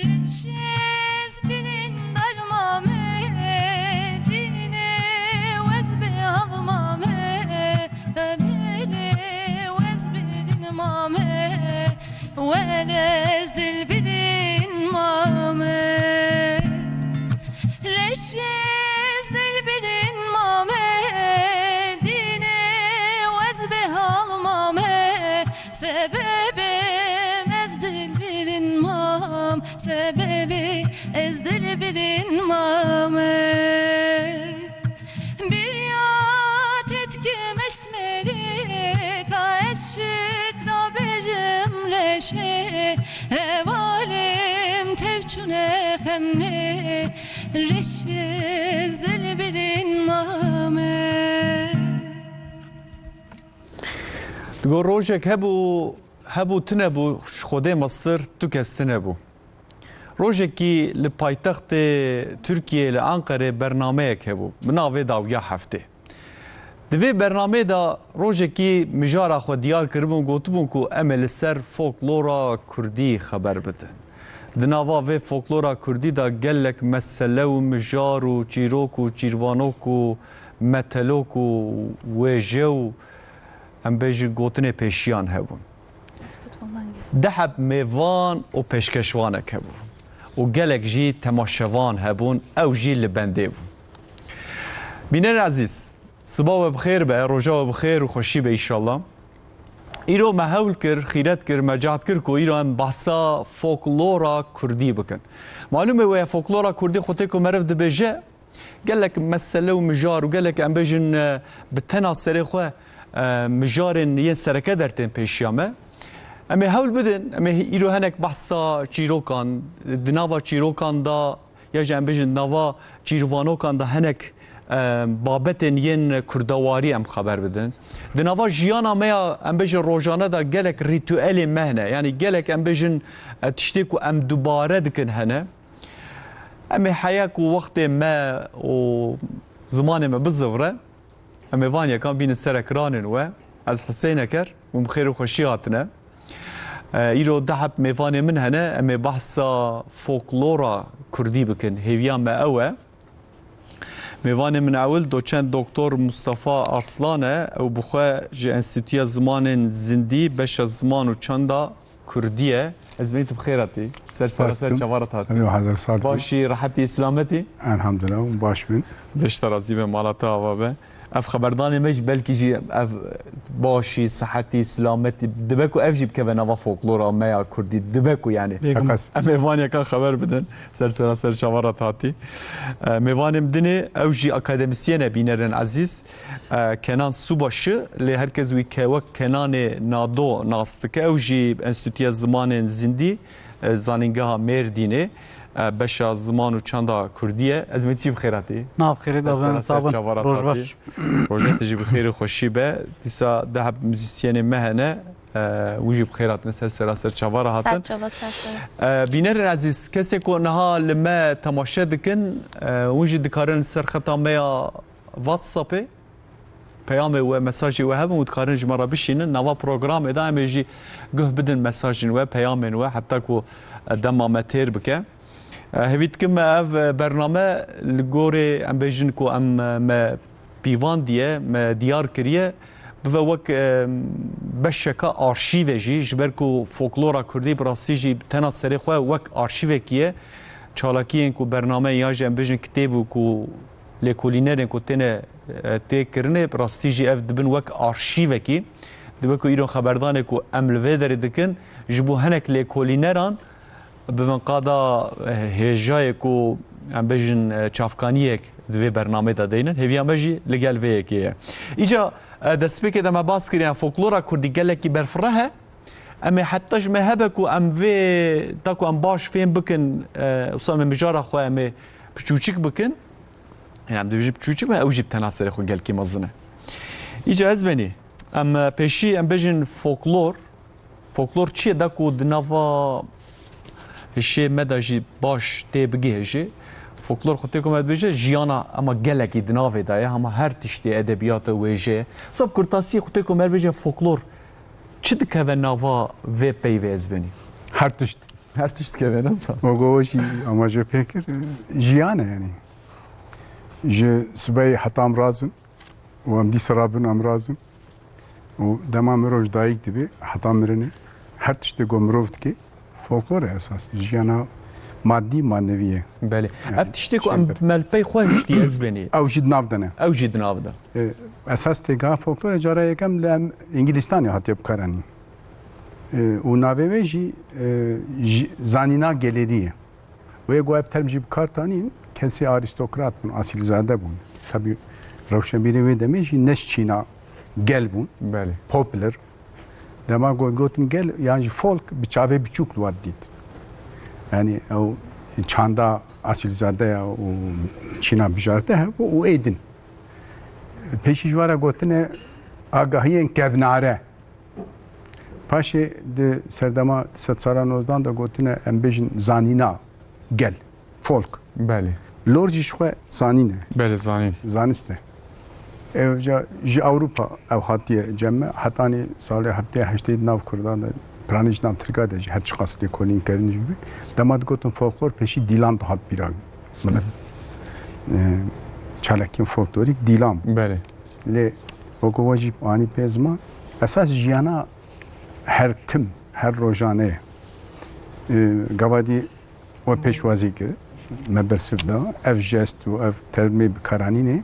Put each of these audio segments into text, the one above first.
رمشيز بلين درمامي ديني وزبي هضمامي بلي وزبلين مامي ولز دل بلين مامي رشيز دل بلين مامي ديني وزبي هضمامي سببي مزدل بلين مام sebebi ezdir bilin mame bir yat etkim esmeri gayet şıkra becim reşe evalim tevçüne hemni reşizdir bilin mame تقول روجك هبو تنبو خودي مصر تكستنبو روجكي لپایتخت ترکیه لانقره برنامه هبو بناوی داویا هفته دوی برنامه دا روجكي مجارا خو دیار کربون گوتبون کو امل سر فولکلورا کردی خبر بدن دناوا و فولکلورا کردی دا گلک مسله و مجار و چیروک و چیروانوک و متلوک و وجو ام بیجی گوتنه پیشیان هبون دحب میوان و پیشکشوانک هبون و گلک جی تماشوان هبون او جی لبنده بون بینر عزیز صباح بخیر به روزا بخیر و خوشی به ایشالله ایرو محول کر خیرت کر مجاد کر کو ایران بحثا فولکلورا کردی بکن معلومه و فولکلورا کردی خودت کو مرف دبجه گلک مسئله و مجار و گلک ام بجن بتنا سری خو مجارن ین سرکه درتن پیشیامه اما هول بدن اما ایرو هنک بحثا چیروکان دناوا چیروکان دا یا جن بجن نوا چیروانوکان دا هنک بابتن ین کردواری ام خبر بدن دناوا جیانا میا ام بجن روزانه دا گلک ریتوئل مهنه یعنی گلک ام بجن تشتیکو ام دوباره دکن هنه اما حیاک و وقت ما و زمان ما بزوره اما وانیا کان بین سرکرانن و از حسین کر و بخیر و خوشی هاتنه ایرو دهب میوان من هنه اما بحثا فولکلورا کردی بکن هیویان ما اوه میوان من اول دوچند دکتر مصطفی ارسلانه او بخواه جه انستیتویا زمان زندی بش زمان و چندا کردیه از بینید بخیراتی سر چوارت هاتی باشی راحتی اسلامتی الحمدلله باش بین دشتر از دیو مالاتا آوابه اف خبردانی مش بلکی جی اف باشی صحتی اسلامتی دبکو اف جیب که به نوا فولکلورا میا کردی دبکو یعنی میوانی کان خبر بدن سر شوارت هاتی میوانم دنی او جی اکادمیسیان بینرن عزیز کنان سوباشه لی هرکز وی که وک کنان نادو ناستکه او جی انستیتویا زمان زندی زانینگاه مردینه بشا زمان و چندا کردیه از می چی بخیراتی؟ نه بخیری داوام صابن روز باش روزت جی بخیر و خوشی به دیسا ده موزیسین مهنه وجی بخیرات مثل سر چوارا هاتن بینر عزیز کسی کو نها لما تماشا دکن وجی دکارن سر خطا میا واتساپ پیام و مساجی و هم متقارن جمره بشینن نوا پروگرام ادامه جی گه بدن مساجن و پیام و حتی کو دما متر بکه هویت کم اف برنامه لگوری ام بیجن کو ام ما پیوان دیه ما دیار کریه به وک بشکا آرشیو جی جبر کو فولکلورا کردی براسی جی تنا سری خو وک آرشیو کیه چالاکی کو برنامه یا ام بیجن کتابو کو لکولینر کو تنه تکرنه براسی جی اف دبن وک آرشیو کی دبکو ایران خبردان کو ام لودر دکن جبو هنک لکولینران بمن قادا هجای کو ام بجن چافکانیک دوی برنامه دا دینن هیویان بجی لگل وی کیه ایجا دسپیک دم باس کریان فولکلورا کردی گلکی برفره اما حتىش ما هبکو ام وی تاکو ام باش فين بکن اصلا مجارا خو ام بچوچک بکن يعني بجيب بچوچک ما او جيب تناصر خو گلکی مزنه ایجا از بنی ام پیشی ام بجن فولکلور چیه داکو دناوا هشی مداجی باش تی بگی هشی فولکلور خودتی که مدبیجه جیانا اما گلکی دناوی دایه اما هر تشتی ادبیات ویجه صاحب کرتاسی خودتی که مدبیجه فولکلور چی دکه و نوا و پی و ازبنی هر تشت Her tiştke nasıl? وگوشی اما جو فکر جیانه یعنی جو سبای حتی امرازم و هم دی سرابن امرازم و دمام روش دایک دیبی حتی مرنه هر تشتی گمروفت که فولکلور اساس جیانا مادی مانویه بله اف تشتك ام ملپي خوش دي ازبني او جد نافدنه او جد نافدا اساس تگاه فولکلور جاره یکم لام انگلیستانی هاتی بکارانی و ناوی جی زانینا گلریه و یه گوهب ترمجی بکارتانی کسی آریستوکرات بون اصیلزاده بون tabi روشنبیری و دمیجی نش چینا گل بون بله پاپولر دما گوتن گل yani folk بچاوه بچوک لواد دید yani o çanda asilzade ya o Çin'a bijarete o edin peşi jwara gotine agahiyen kevnare paşe de serdama setsaranozdan da gotine embejin zanina gel folk بله lorji şwe zanine بله زانين zaniste evca ji Avrupa ev hatiye cemme hatani sale haftaya haştaydı nav kurdan da pranijdan Türkiye de her çıkası de kolin kerin gibi damad gotun folklor peşi dilan da hat birag millet çalakin folklorik dilan بله le o vacip ani pezma esas jiyana her tim her rojane gavadi o peşvazi kir mebersif da ev jest û ev terme karanîne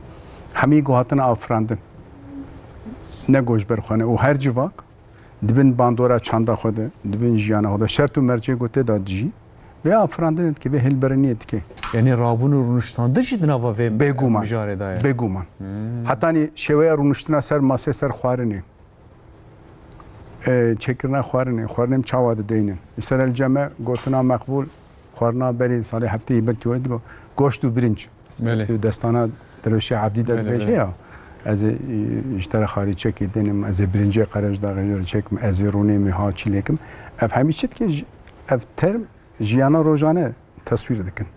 hemî gohatina afrandin ne goşberxane û her civak dibin bandora çanda xwe de dibin jiyana xwe de şert û mercê gote da dijî ve afrandin ki ve hilbereniyê dike يعني رابون رونشتان دجي دناوا في بگومان مجاري دايا بگومان hatani şeveya rûniştina ser masê ser xwarinê çekirina xwarinê xwarinêm çawa dideynin ser el ceme gotina meqbûl xwarina berê salê hefteyê belkî we digo goşt û birinc destana derweşê Abdî de dibêje ya ez ê ji tera xarî çekê denim ez ê birincê qerej daxê çekim ez ê rûnê mê ha çîlêkim ev hemî çi dike ev term jiyana rojane taswîr dikin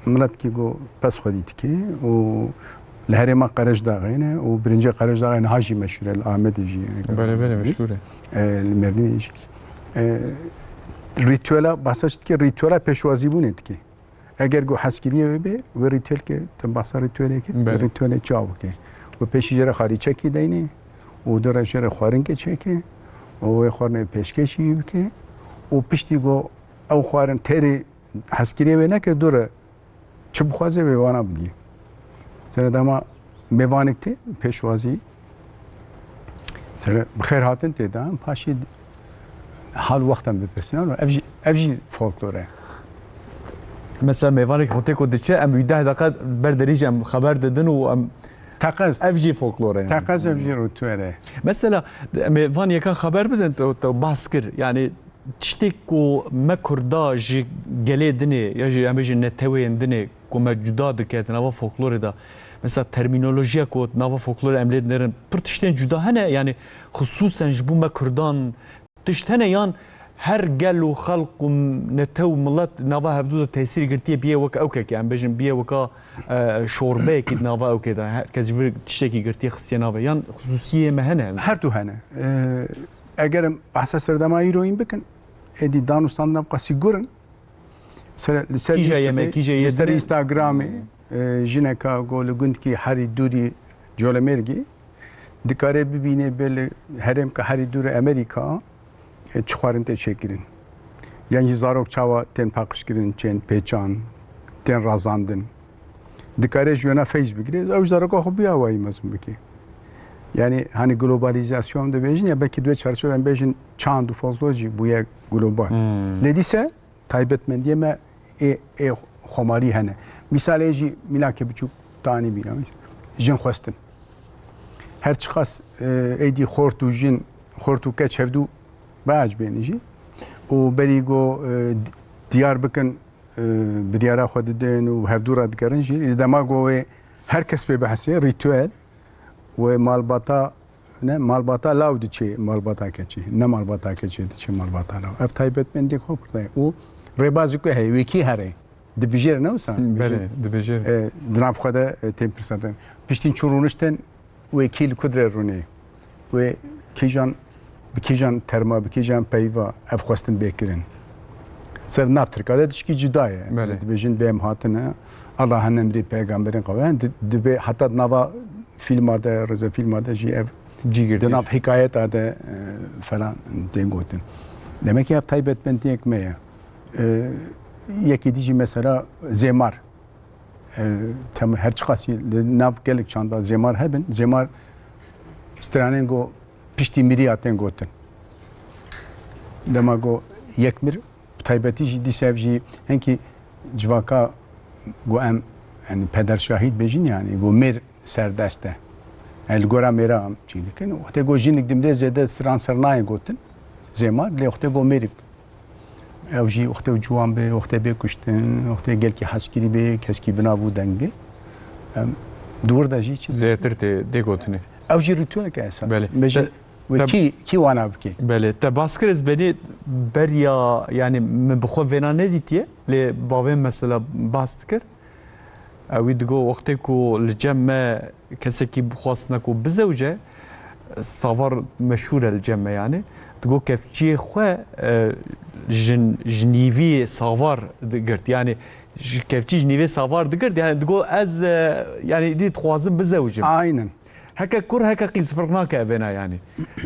millet ki go pes xwedî dike û li herêma qerej daxîne û birincê qerej daxîne ha jî meşhûr e li Amedê jî بله بله مشهوره li Mêrdînê jî ritüela bahsa dike ritüela pêşwazîbûnê dike eger go heskiriyê wê bê wê ritüelke te bahsa ritüelê kir ritüelê çav bike û pêşî jê re xarî çekî deynê û dore jê re xwarinkê çeke û wê xwarinê pêşkêşî bike û piştî go ew xwarin terê heskiriyê wê nekir dore çi bixwaze wê wana bidî seredama mêvanik tê pêşwazî sere bi xêr hatin tê da paşê hal wextan bipirsinan û ev jî folklor e مثلا ميفانك خوتيكو دتشي ام يده دقه بردريج ام خبر ددن و ام teqez افجي فولكلور يعني teqez ev jî ritüel e مثلا ميفان يكن خبر بدن تو باسكر يعني تشتكو ما كردا جي جلي دني يا جي ام جي نتوين دني كو ما جدا دكت نوا فولكلور دا مثلا ترمينولوجيا كو نوا فولكلور امليد نرن برتشتين جدا هنا يعني خصوصا جبو ما كردان تشتنه يان هر گل و خلق و نتو ملت نوا هفدو تاثیر گرتیه بیه وک اوکه که ام بجن بیه وکا شوربه کی نوا اوکه دا کسی ور تشتکی گرتیه خصیه نوا یان خصوصیه مهنه her tu hene eger bahsa serdama îroyîn bikin êdî danûstan nabqa sigurun Kîja yemek, kîja li ser yedine. Instagramê jineka go li gund kî herî dûrî colemêrgî dikare bibîne bê li herêm ka herî dûrî Amerîka çi xwarin tê çêkirin yan jî zarok çawa tên paqişkirin çên pêçan tên razandin dikare ji wêna feyz bigire ew zaroka xwe biya wayî mezin bike yani hani globalizasyon dibêjin ya belkî duê çerçeveyên bêjin çand û folklor jî bûye global lê dîse taybetmendiye me ê xwemarî hene misalê jî mînakê biçûk tanî bîne jin xwestin her çi qas êdî xort û jin xort û keç hevdû باج بینی جی و بری گو دیار بکن بریارا خود دین و هفدورا دکرن جی دما گو هر کس به بحثه ریتوال و مالباتا نه مالباتا لاود چی مالباتا که چی نه مالباتا که چی چی مالباتا لاو اف تایبت من دی خوب کرده و ریبازی که هی وکی هره دبیجر نه وسان بله دبیجر دناف خدا تمپرسنتن پیشتین چورونشتن وکیل کدر رونی و کیجان بکیجان ترما بکیجان پیوا اف خواستن بکرین سر ناف ترکیه تشکی جدایه بله. دبیجن بهم هاتنه الله هنمری پیغمبرین قوان دبی حتی نوا فیلماده رز فیلماده جی ev جی گرتی دناف hikayet adı falan dengotin. Demek ki taybet ben ekmeğe. Yeki dici mesela zemar. Tam her çıkası nav gelik çanda zemar hebben. Zemar stranen go pişti miriyaten gotin. Demek go yekmir taybeti ciddi sevci henki civaka go em yani peder şahit bejin yani go mir serdeste. El gora mera çiydi ki oxte go jinik dimde zede sran sernay gotin zemar le oxte go merik ev ji oxte juan be oxte be kuştin oxte gel ki haskiri be keski bina bu denge dur da ji زیاتر ته دگوتنی ev ji ritüel ke esa بله. beje ve ki wana bki بله te baskır ezbeni berya yani من بخو وینا ندیتیه لی باوی مثلا باست کر اوی دگو وقتی کو الجمع کسی کی بخواستنا کو بزوجه سوار مشهور الجمع yani دگو کفچی خو جنیوی سوار دگرت yani کفچی جنیوی سوار دگرت yani دگو از yani دی خوازم بزوجم aynen هكا كور هكا قيس فرناكا بينا يعني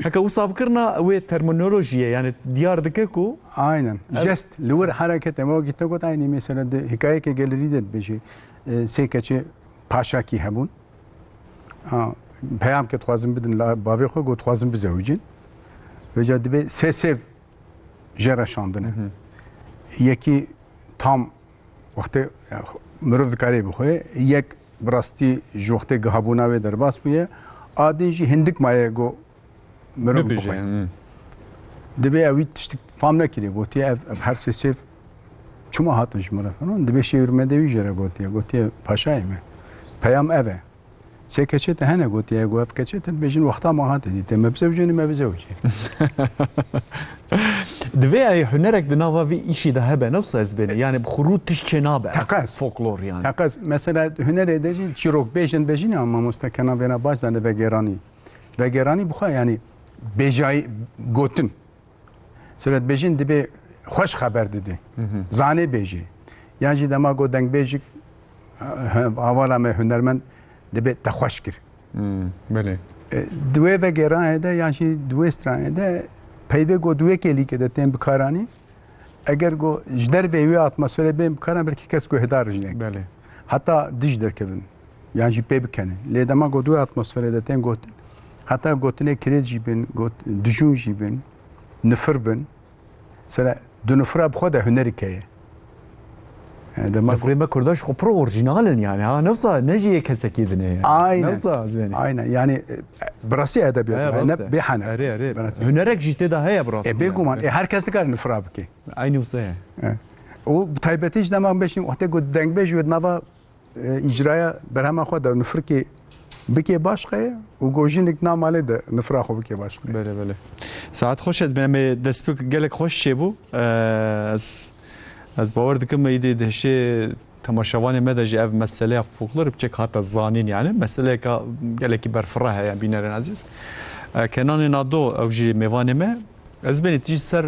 هكا وصاب كرنا وي ترمينولوجيا يعني ديار دككو aynen jest lur hareket ama gitti got aynı mesela de hikaye ke galeri de beji سیکچه پاشا کی همون پیام که توازن بدن لا باوی خو گو توازن بزوجین و جدی به سه سه جراشاندنه یکی tam وقت مرو ذکری بخوی یک براستی جوخت گهابونا و درباس بویه آدی جی هندک مایه گو مرو بخوی دبی اوید تشت فهم نکردی گویی هر سه سه چما هاتش مرا falan دبی شیر مدوی جره گویی پاشایمه پیام اوه سکچه ته نه گویی گویی کچه ته بیشین وقتا ما هات دیدی مبزوجی مبزوجی دوی ای هنرک دنوا وی işi de hebe nasıl ezbeni yani khurut tişçenabe folklor yani takas mesela hüner edici çirok beşin ama mustakana bena başlandı ve gerani bu yani bejay gotin sırat beşin dibe hoş haber dedi zane beji yani dema go deng bejik havala me hünermen dibe te hoş gir böyle دوی و گران ده یعنی دوی استرانه ده پیوه گو دوی کلی که ده تیم بکارانی اگر گو جدر ویوی اتمسفر بیم بکارن برکی کس گو هدار جنگ بله حتی دیج در کبن یعنی پی بکنه لیدما گو دوی اتمسفر ده تیم گوت حتی گوتنه کریز جیبن گوت دجون جیبن نفر بن سر دو نفر بخود هنری که Nefreme kurdaş o pro orijinalin yani ha nasıl neciye kesek yedine yani. Aynen. Nasıl yani. Aynen yani burası edebiyat. Ne bihane. Hünerek ciddi daha ya burası. Beguman herkes de kar nefra bki. Aynı olsa ya. O taybeti işte ama beşin orta god dengbej ve nava icraya berhama xoda nefr ki bki başka o gojinik namale de nefra xo bki başka. Böyle. Saat hoş et benim despük gelek hoş şey bu. از باور دکم ایده دهشه تماشاوان مدرج اف مسئله فولکلور بچک حتی زانین yani مسئله که گلکی برفره yani بینرن عزیز کنان نادو او جی میوانمه از بینی تیج سر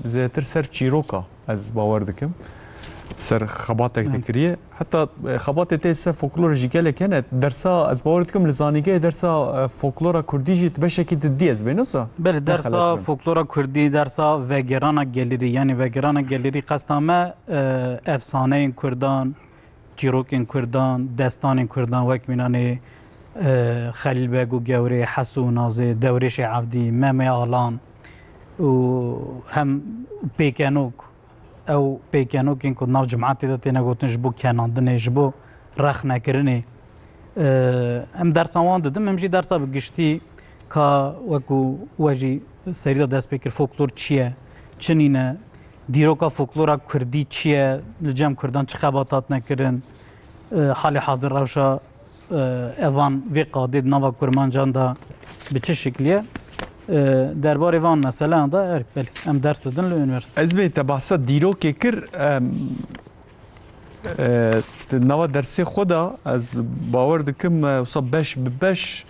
زیاتر سر چیروکا از باور دکم سر خباتك تكريه حتى خباتي تيسا فولكلور جي قالك هنا درسا از باور دكم لزانيجي درسا فولكلورا كرديجي تبشكي تديز بينوسا بله درسا فولكلورا كردي درسا وگرانا گاليري يعني وگرانا گاليري قسطامه افسانه كردان چيروكين كردان دستان كردان وك ميناني خليل بيگو گوري حسو نازي دوريش عبدي مامي آلان و هم بيكانوك او پیکانو کین کو ناو جماعت ده تنه گوتن جبو کناندنه جبو رخ نکرنه ام درسوان ددم ام جی درسا بگشتی کا وکو وجی سریدا دست فکر فولکلور چیه چنینه دیروکا فولکلورا کردی چیه لجم کردان چه خباتات نکرن حال حاضر روشا اوان وی قادید نوا کرمانجان دا به چه شکلیه درباره وان مثلا دا بله ام درس دادن لونیورسیته از به تبعثت دیروک کر نوا درسی خدا از باور دکم وصل بش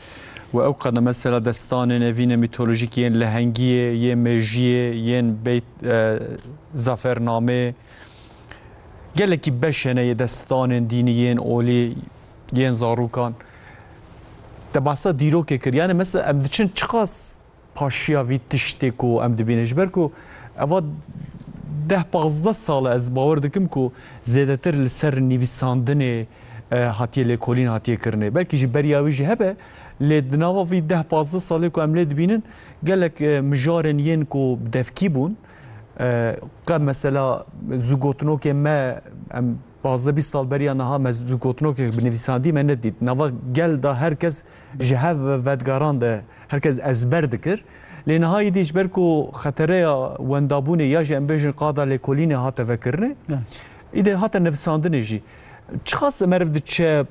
و او قد مثلا دستان نوین میتولوژیک ین لهنگیه ین مجیه ین بیت زفرنامه گلکی بشنه دستان دینی ین اولی ین زاروکان دباسا دیرو که کر یعنی مثلا ام دچن چقاس پاشیا وی تشتی کو ام دبینش برکو اوا 10-15 سال از باور دکم کو زیادتر لسر نویساندن هاتیه لکولین هاتیه کرنه بلکه جی بریاوی جی هبه لدناوا وی 10-15 ساله کو ام لید بینن گلک مجارن ین کو دفکی بون قم مثلا زوگوتنو که ما ام 15-20 سال بریا نها مزوگوتنو که بنویساندی من ندید نوا گل دا هرکس جهو ودگاران ده هرکس ازبر دکر لنهایی دیش برکو خطره وندابونه یا جی ام بیجن قادا لکولینه هاته وکرنه ایده هاته نویساندنه جی چه خاص مرفد چه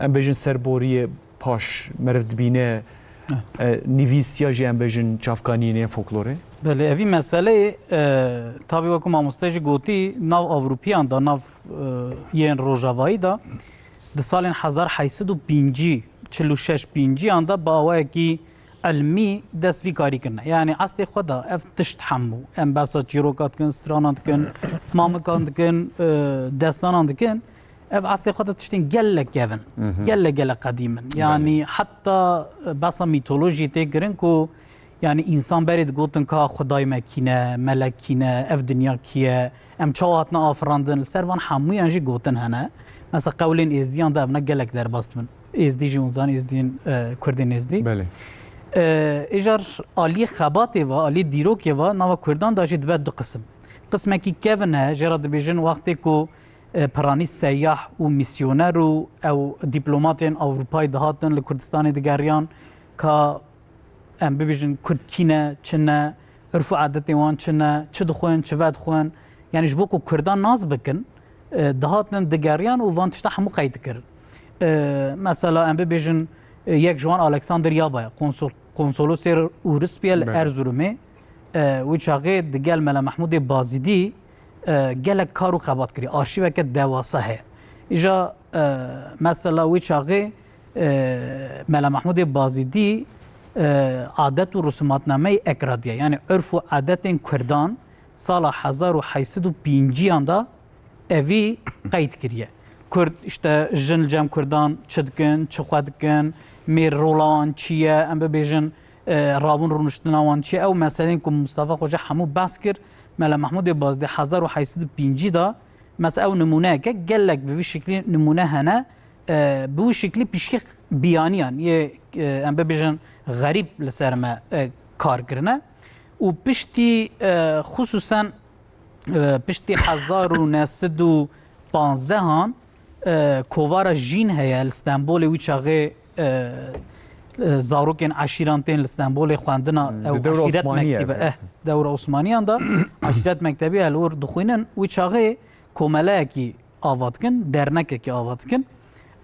ام بیجن سربوری پاش مرفد بینه نویس یا جی ام بیجن چافکانینه فولکلوره؟ بله اوی مسئله تابی وکو ماموستاجی گوتی ناو اوروپیان دا ناو یین روژاوایی دا ده سالین 1805 46 آندا با آوه کی علمی دست وی کاری کرنه یعنی اصل خدا اف تشت حمو ام بسا چیروکات کن سترانات کن مامکان کن دستانان کن اف اصل خدا تشتین گلک گون گلک قدیمن یعنی حتی بسا میتولوژی تگرن کو yani insan berید گوتن که خدای مکینه ملکینه اف دنیا کیه ام چاواتنا آفراندن سروان هموی انجی گوتن هنه مثلا قولین ازدیان ده ابنا گلک در باست من ازدی جونزان ازدین کردین ازدی بله اجار آلی خباتی و آلی دیروکی و نوا کردان داشت بعد دو قسم کی کهونه جراد بیجن وقتی کو پرانی سیاح و میسیونر او دیپلماتین اروپای دهاتن لکردستان دیگریان که ام ببیجن کرد کینه چنه عرف و عادت وان چنه چه دخوان چه ود خوان یعنی جبو کو کردان ناز بکن دهاتن دگریان و وان تشتا همو قید کرد مثلا ام ببیجن یک جوان الکساندر یابا کنسولوس اورس بیل ارزرومه و چاغه دگل ملا محمود بازیدی گلک کارو خبات کری آرشیو که دواسه ہے ایجا مثلا و چاغه ملا محمود بازیدی عادت و رسوماتنامه اکرادیه یعنی عرف و عادت کردان سال 1805 آندا اوی قید کریه کرد işte جن جم کردان چه دکن چه خود دکن میر رولان چیه ام ببیجن رابون رونشتناوان چیه او مثلا که مصطفی خوجه همو بس کرد ملا محمود بازده 1805 دا مثلا او نمونه که گلک به شکلی نمونه هنه به شکلی پیشکی بیانیان یه ام ببیجن غریب لسر ما کار کرنه و پشتی خصوصا پشتی 1915 هان کووارا جین هیا استانبول و چاغه زاروکن عشیرانتین استانبول خواندنا او عشیرت مکتبه دوره عثمانیان دا عشیرت مکتبی الور دخوینن و چاغه کومله کی آوادکن درنک کی آوادکن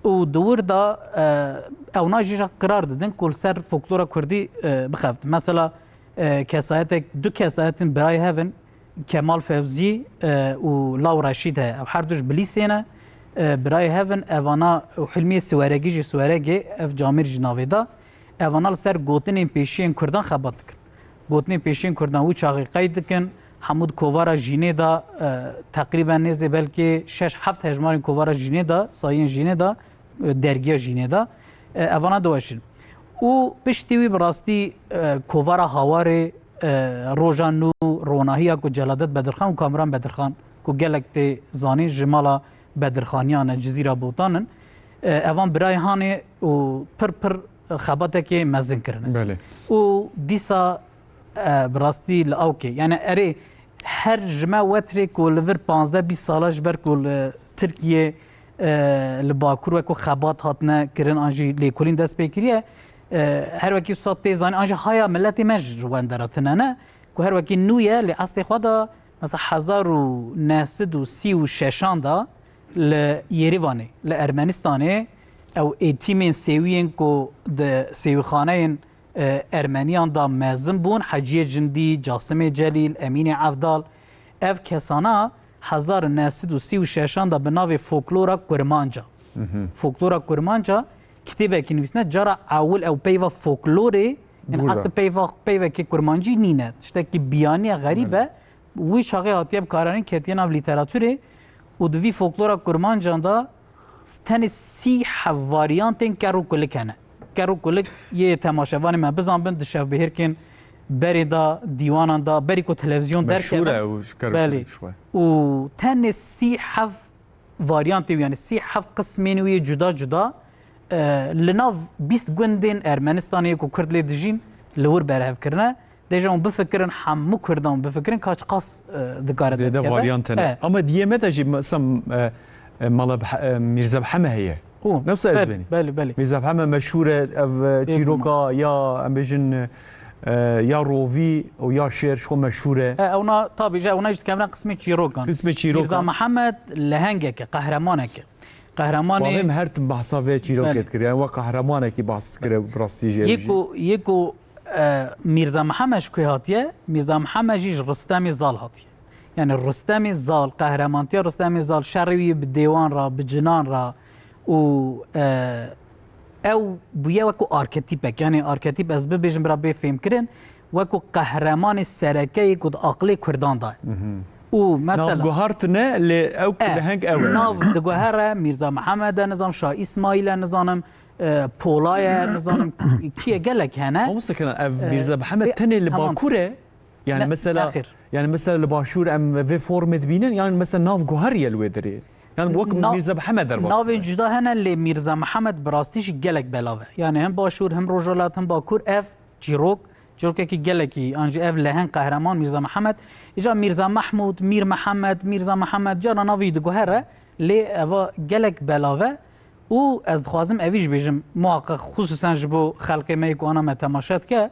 و دور دا او ناجیجا قرار دادن کل سر فولکلورا کردی بخفت مثلا کسایت دو کسایتن برای هفن کمال فوزی و لاو رشید او هر دوش بلیسینه برای هفن اوانا حلمی سوارگی اف جامر جناوی دا اوانا سر گوتن پیشین کردان خبات کن گوتن پیشین کردان و چاقی قید کن حمود کووارا جینه دا تقریبا نیزه بلکه 6-7 هجمار کووارا جینه دا ساین جینه دا درگیا جینه دا اوانا دوشن و پشتیوی براستی کووارا هاوار روژانو روناهیا کو جلادت بدرخان و کامران بدرخان کو گلک تی زانی جمالا بدرخانیان جزیره بوتانن اوان برای هانه و پر خباته که مزن کرنه بله و دیسا براستی لاوکی یعنی اره هر جمع وتری کو لور 15-20 سالاش بر کو ترکیه لباکور و کو خبات هاتنه کرن آنجی لیکولین دست بکریه هر وکی صد تیزان آنجا هایا ملت مج جوان دراتنه نه که هر وکی نویه لی اصل خدا مثلا 1936 دا لیریوانه لارمنستانه او ایتیمین سیوین که ده سیوخانه ارمنیان دا مزن بون حجی جندی جاسم جلیل امین عفدال اف کسانا 1936 دا بناو فولکلورا کرمانجا فولکلورا کرمانجا كتابه كي نویسنه جارا اول او پیوا فولکلوره یعنی بوده. اصل پیوا که کرمانجی نینه تشتکی بیانی غریبه وی شاقی هاتیه بکارانی کتیه ناو لیتراتوره و دوی فولکلورا کرمانجان دا تن 30 واریانتین کرو کلک هنه کرو کلک یه تماشاوانی من بزن بند شب بهر کن بری دا دیوانان دا بری کو تلویزیون در مشهوره و بله و تن 30 واریانت یعنی 30 قسمین وی جدا جدا لناف 20 گوندین ارمنستانی کو کرد لی دجین لور برهف کرنه دیجا بفکرن همو کردن بفکرن کاچ قاس دکارت زیاده واریانت نه اما دیمه تجی مثلا مال میرزا محمد هي نفس اسباني بله میرزا محمد مشهوره او تیروکا یا امبیجن یا رووی و یا شعر شو مشهوره اونا طبعا جا اونا جد كامران قسمي تشيروكان میرزا محمد لهنگك قهرمانك قهرماني والله هرت بحثا في تشيروكت كري و قهرمانك بحث كري براستيجي يكو میرزا محمد شكو هاتيه میرزا محمد جيج رستمي زال هاتيه يعني الرستمي زال قهرمانتي رستمي زال شروي بالديوان را بالجنان را و او بویا وکو آرکتیپک یعنی آرکتیپ از ببیجم برا بفهم کرن وکو قهرمان سرکی کد عقلی کردان دای او مثلا ناف گوهرتنه لی او لهنگ او ناف دگوهره میرزا محمد نظام شاه اسماعیل نظام پولای نظام کیه گلک هنه مستكنا میرزا محمد تنه لباكوره يعني مثلا يعني مثلا لباشور ام في فورم تبينن يعني مثلا ناف جوهر يلويدري يعني وقت میرزا محمد در ناو جدا هنه لی میرزا محمد براستیش گلک بلاوه یعنی هم باشور هم روجالات هم باکور اف جیروک کی گلکی انج اف لهن قهرمان میرزا محمد اجا میرزا محمود میر محمد میرزا محمد جانا ناوی دگوهره لی اوا گلک بلاوه او از خوازم اویش بیجم محقق خصوصا جبو خلق می کو انا متماشات که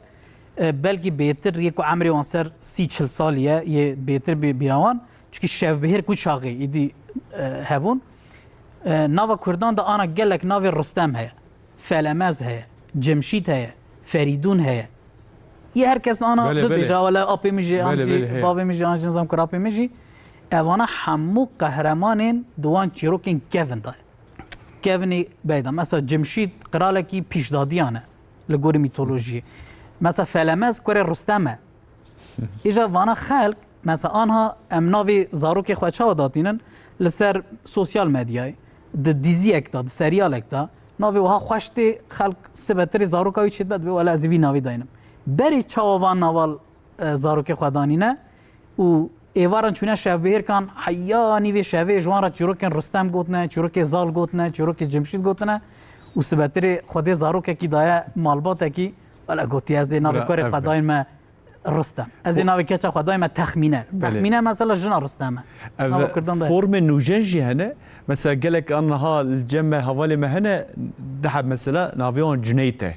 بلکه بهتر یکو عمری وانسر 30 سالیه یه بهتر بیروان چون شف بهر کو چاقی ایدی هبون ناو کردان دا آنا گلک ناو رستم هیا فلمز هیا جمشید هیا فریدون هیا یه هر کس آنا ببیجا ولا آپی میجی آنجی باوی میجی آنجی نظام کراپی میجی اوانا همو قهرمانین دوان چیروکین کیون دای کیونی بیدا مثلا جمشید قرالکی پیشدادیانه لگوری میتولوژی مثلا فلمز کوری رستمه ایجا وانا خلق مثلا آنها ام ناوی زاروک خوچا داتینن لسر سوسیال مدیای د دیزی اکتا د سریال اکتا ناوی وها خوشتی خلق سبتری زاروکاوی چید بد ولا از وی ناوی داینم بری چاوان نوال زاروک خدانینه و ایوارن چونه شبهر کان حیانی و شبه جوان را چروک رستم گوتنه چروک زال گوتنه چروک جمشید گوتنه و سبتری خود زاروک کی دایا مالبات کی ولا گوتی از ناوی کار خداین ما رستم از این ناوی کچا خدای ما تخمینه مثلا جنا رستمه فورم نوجنجي هنا مثلا قالك انها الجمع حوالي ما هنا دحب مثلا نافيون جنيته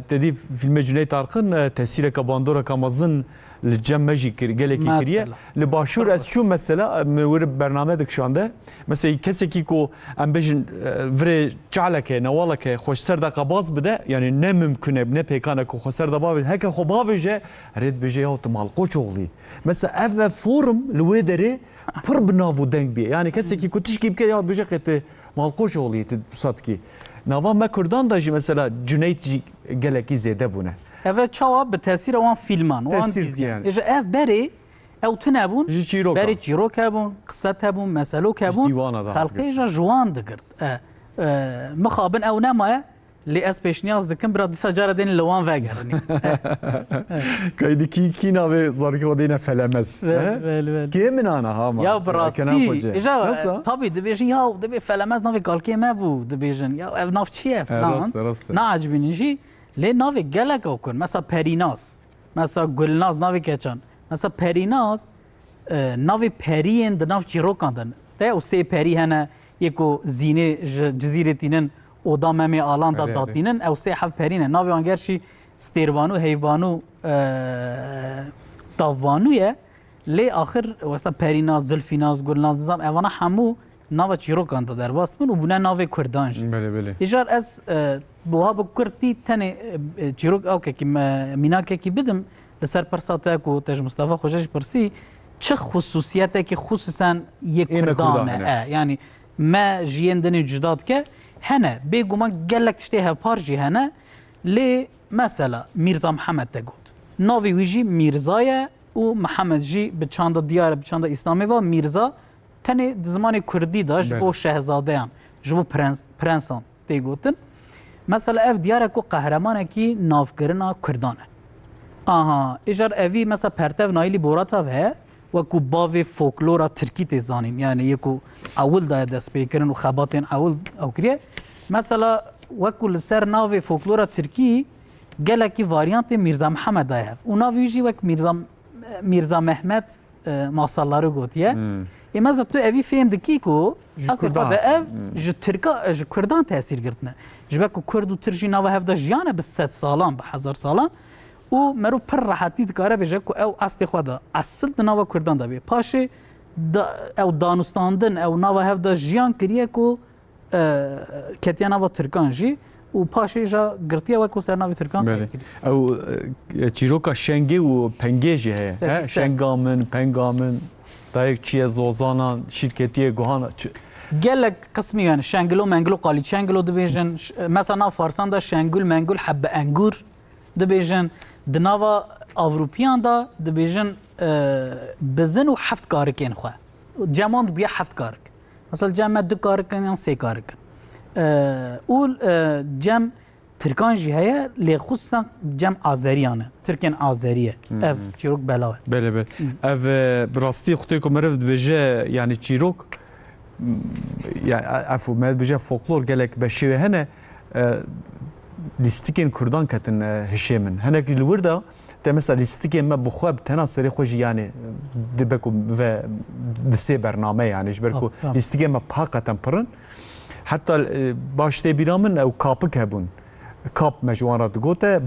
تدي في المجنيت عرقن تاثير كباندورا كمظن الجمع جي قالك كريه لباشور از شو مثلا من برنامج دكشانده مثلا كسي كيكو ام بجن فري جعلك نوالك خوش سردا قباز بده يعني نممكن بن بيكانك خوش سردا باب هكا خبابجه ريد بيجي او تمالقو شغلي مثلا اف فورم الويدري پر بنافو دنگ بي يعني كسي كيكو تشكي بك ياد بيجي قت مالقو شغلي تصدقي ناوا ما كردان داجي مثلا جنيت قالك زياده بونه اوه چاوا به تاثیر وان فیلمان وان دیزیان اجا اف بری او تنبون بری چیروک هبون قصت هبون مسئلو هبون خلقی اجا جوان دگرد مخابن او نمایه لی از پیش نیاز دکن برا دیسا جاره دین لوان وگرنی کایدی کی ناوی زارکی و دینه فلمز کی من آنا ها یا براستی اجا طبی دبیجن یا دبی فلمز ناوی کالکی ما بود دبیجن یا او ناف چیه فلان نا عجبینیجی لی ناوی گلک او کن مثلا پریناز مثلا گلناز ناوی کچان مثلا پریناز ناوی پرین د ناو چیروکان دن ده او سه پری هنه یکو زینه جزیره تینن اودام می آلان داد داتینن او سه حف پرینه ناوی آنگرشی ستیربانو هیوانو داوانویه لی آخر مثلا پریناز زلفیناز گلناز نظام اوانا همو ناو چیروکان در باس من و بونه ناو کردانج بله ایجار از بوها بکرتی تنه چیروک او که میناکه کی بدم لسر پرساته کو تج مصطفی خوشش پرسی چه خصوصیته که خصوصا یک کردانه یعنی ما جیندن جداد که هنا بيجومان قالك تشتيها بارجي هنا لي مثلا ميرزا محمد تقول نوفي ويجي ميرزايا ومحمد جي بتشاندا ديار بتشاندا اسلامي و ميرزا تاني زماني كردي داش بله. بو شهزادیان جبو پرنسان تيگوتن مثلا اف ديارك قهرمانه کی نافگرنا کردانه آها اجار اوی مثلا پرتو نایلی بوراتا و وكو باوی فولكلورا تركي تزانين يعني يكو اول دا دست بيكرن و خباتين اول او كريه مثلا وكو لسر ناوي فولكلورا تركي گلکی واریانت میرزا محمد دایه و ناوی جی وک میرزا محمد ماسالارو گوتیه مثلا تو اوی فهم دکی کو اصلا خود اف ج ترکا ج کردان تاثیر گرتنه جبکو کرد و ترجی ناوه هفده جیانه به 100 سالان به 1000 سالان و مرو پر راحتی دکاره بجه کو او اصل خدا اصل ناوه کردان دا بی پاشه او دانستاندن او ناوه هفده جیان کریه کو کتیا ناوه ترکان جی و پاشه جا گرتیه وکو سر ناوه ترکان بله او چیروکا شنگی و پنگی جی هه شنگامن پنگامن دایک چیه زوزانا شرکتیه گوهانا گلک قسمی یعنی شنگلو منگلو قالی چنگلو دبیجن مثلا فارسان دا شنگل منگل حب انگور دبیجن دناوا اوروپیان دا دبیجن بزن و حفت کارکین خواه جمان بیا حفت کارک مثلا جمع دو کارکن یا سه کارکن اول جمع ترکان جی هیا لی خصوصا جمع آذریانه ترکین آذریه اف چیروک بلاوه بله بله اف براستی خطوی که مرفت بجه یعنی چیروک يعني عفوا ما بجا فولكلور قالك بشوي هنا ليستيكين كردان كاتن هشيمن هناك الورده مثلا ليستيكين ما بخواب تناصري خوجي يعني دبكو في دسي برنامج يعني جبركو ليستيكين ما بحقا برن حتى باش تبيرامن او كابك هبون كاب مجوانات قوته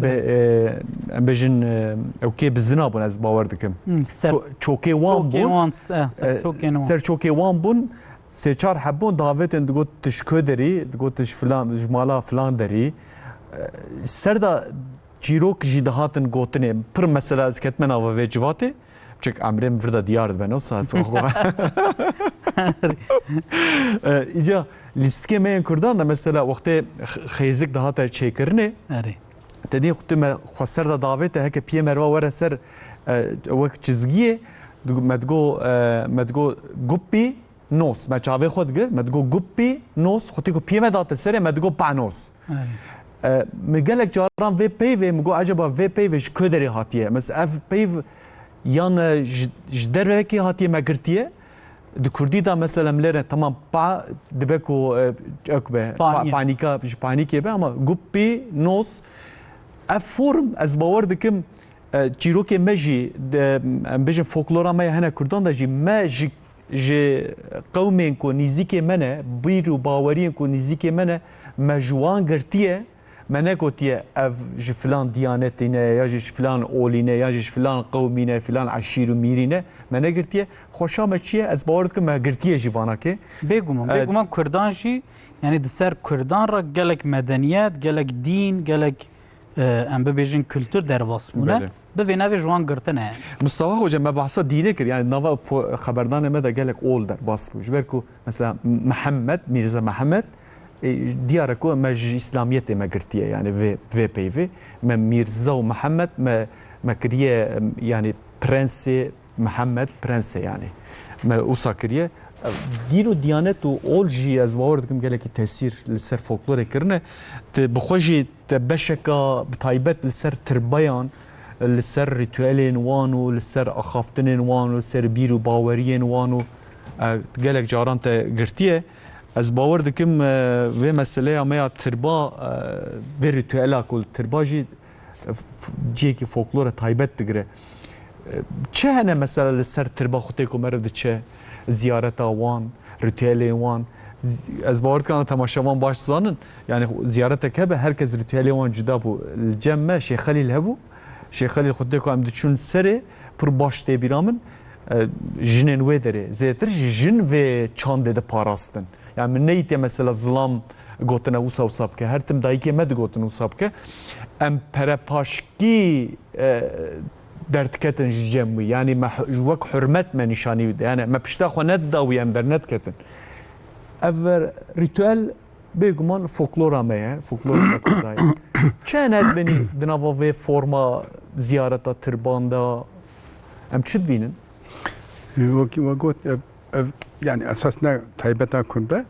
بجن او كي بالزنابون از باور دكم چوكي وان بون سر چوكي وان بون سه چهار حبون دعوتن دگوت تشکو داری دگوتش فلان جمالا فلان داری سر دا چیروک جیدهاتن گوتنه پر مثلا از کتمن آوا وجواته بچک امرم فردا دیارد بنو ساز ایجا لیستکه من کردان مثلا وقتی خیزک دهات چیکرنه تدی خود ما خسر دا دعوت هک پی مروا ور سر وقت چیزگیه مدگو گوپی نوس ما چاوی خود گر مدگو گوپی نوس خودی کو پیمه دات سری مدگو پانوس مگلک جاران وی پی و مگو عجبا وی پی وش کدری هاتیه مس اف پی یان جدر کی هاتیه مگرتیه د کردی دا مثلا ملره تمام با دبکو اکبه پانیکا پانیکه به اما گوپی نوس اف فرم از باور دکم چیروک مجی بجن فولکلورا ما هنا کردان دا جی ماجی ج قومين کو نزیک منه بیرو باورین کو نزیک منه مجوان گرتیه منه گوتیه اف ج فلان دیانتینه یا ج فلان اولینه یا ج فلان قومینه فلان عشیر و میرینه منه گرتیه خوشام چیه از باور که ما گرتیه جوانا که بگم کردان جی یعنی دسر کردان را گلک مدنیت گلک دین گلک ام ببیجن کلتور در واسمونه به نوی جوان گرتنه مصطفی خوجا ما بحثا دینه کر یعنی نوا خبردان ما دا گلک اول در باس بوش برکو مثلا محمد میرزا محمد دیارکو ما اسلامیت ما گرتیه یعنی و پی و ما میرزا و محمد ما کریه یعنی پرنس محمد پرنس یعنی ما اوسا کریه دین و دیانت و اول جی از باور دکم گلکی تاثیر لسر فولکلور کرنه بخوجی تبشکا بتایبت لسر تربیان لسر ریتوالین وانو لسر اخافتنین وانو لسر بیرو باورین وانو گلک جاران تا گرتیه از باور دکم و مسئله اما تربا و ریتوالا کل تربا جی که فولکلور تایبت دگره چه هنه مثلا لسر تربا خودی که مرد چه زیارت وان ریتوالی وان از باور کنم تماشاوان باش زانن یعنی زیارت که به هر کس ریتوالی وان جدا بو الجمع شیخ خلیل هبو شیخ خلیل خودی که امد چون سره پر باش تی بیرامن جنن و داره زیتر جن و چانده ده پاراستن yani من نیتی مثلا ظلام گوتنه اوسا وصاب که هر تم دایی که مد گوتنه وصاب که ام پرپاشکی درد کتن جمعی یعنی وک حرمت ما نشانی بده یعنی ما پشتا خو ند داوی ام در ند کتن اول ریتوال بێگومان فۆکلۆرا me ye فۆکلۆر Kurdayê çend benî di nava vê forma ziyareta tirbanda em çi dibînin وقت يعني اساسنا تايبتا كردا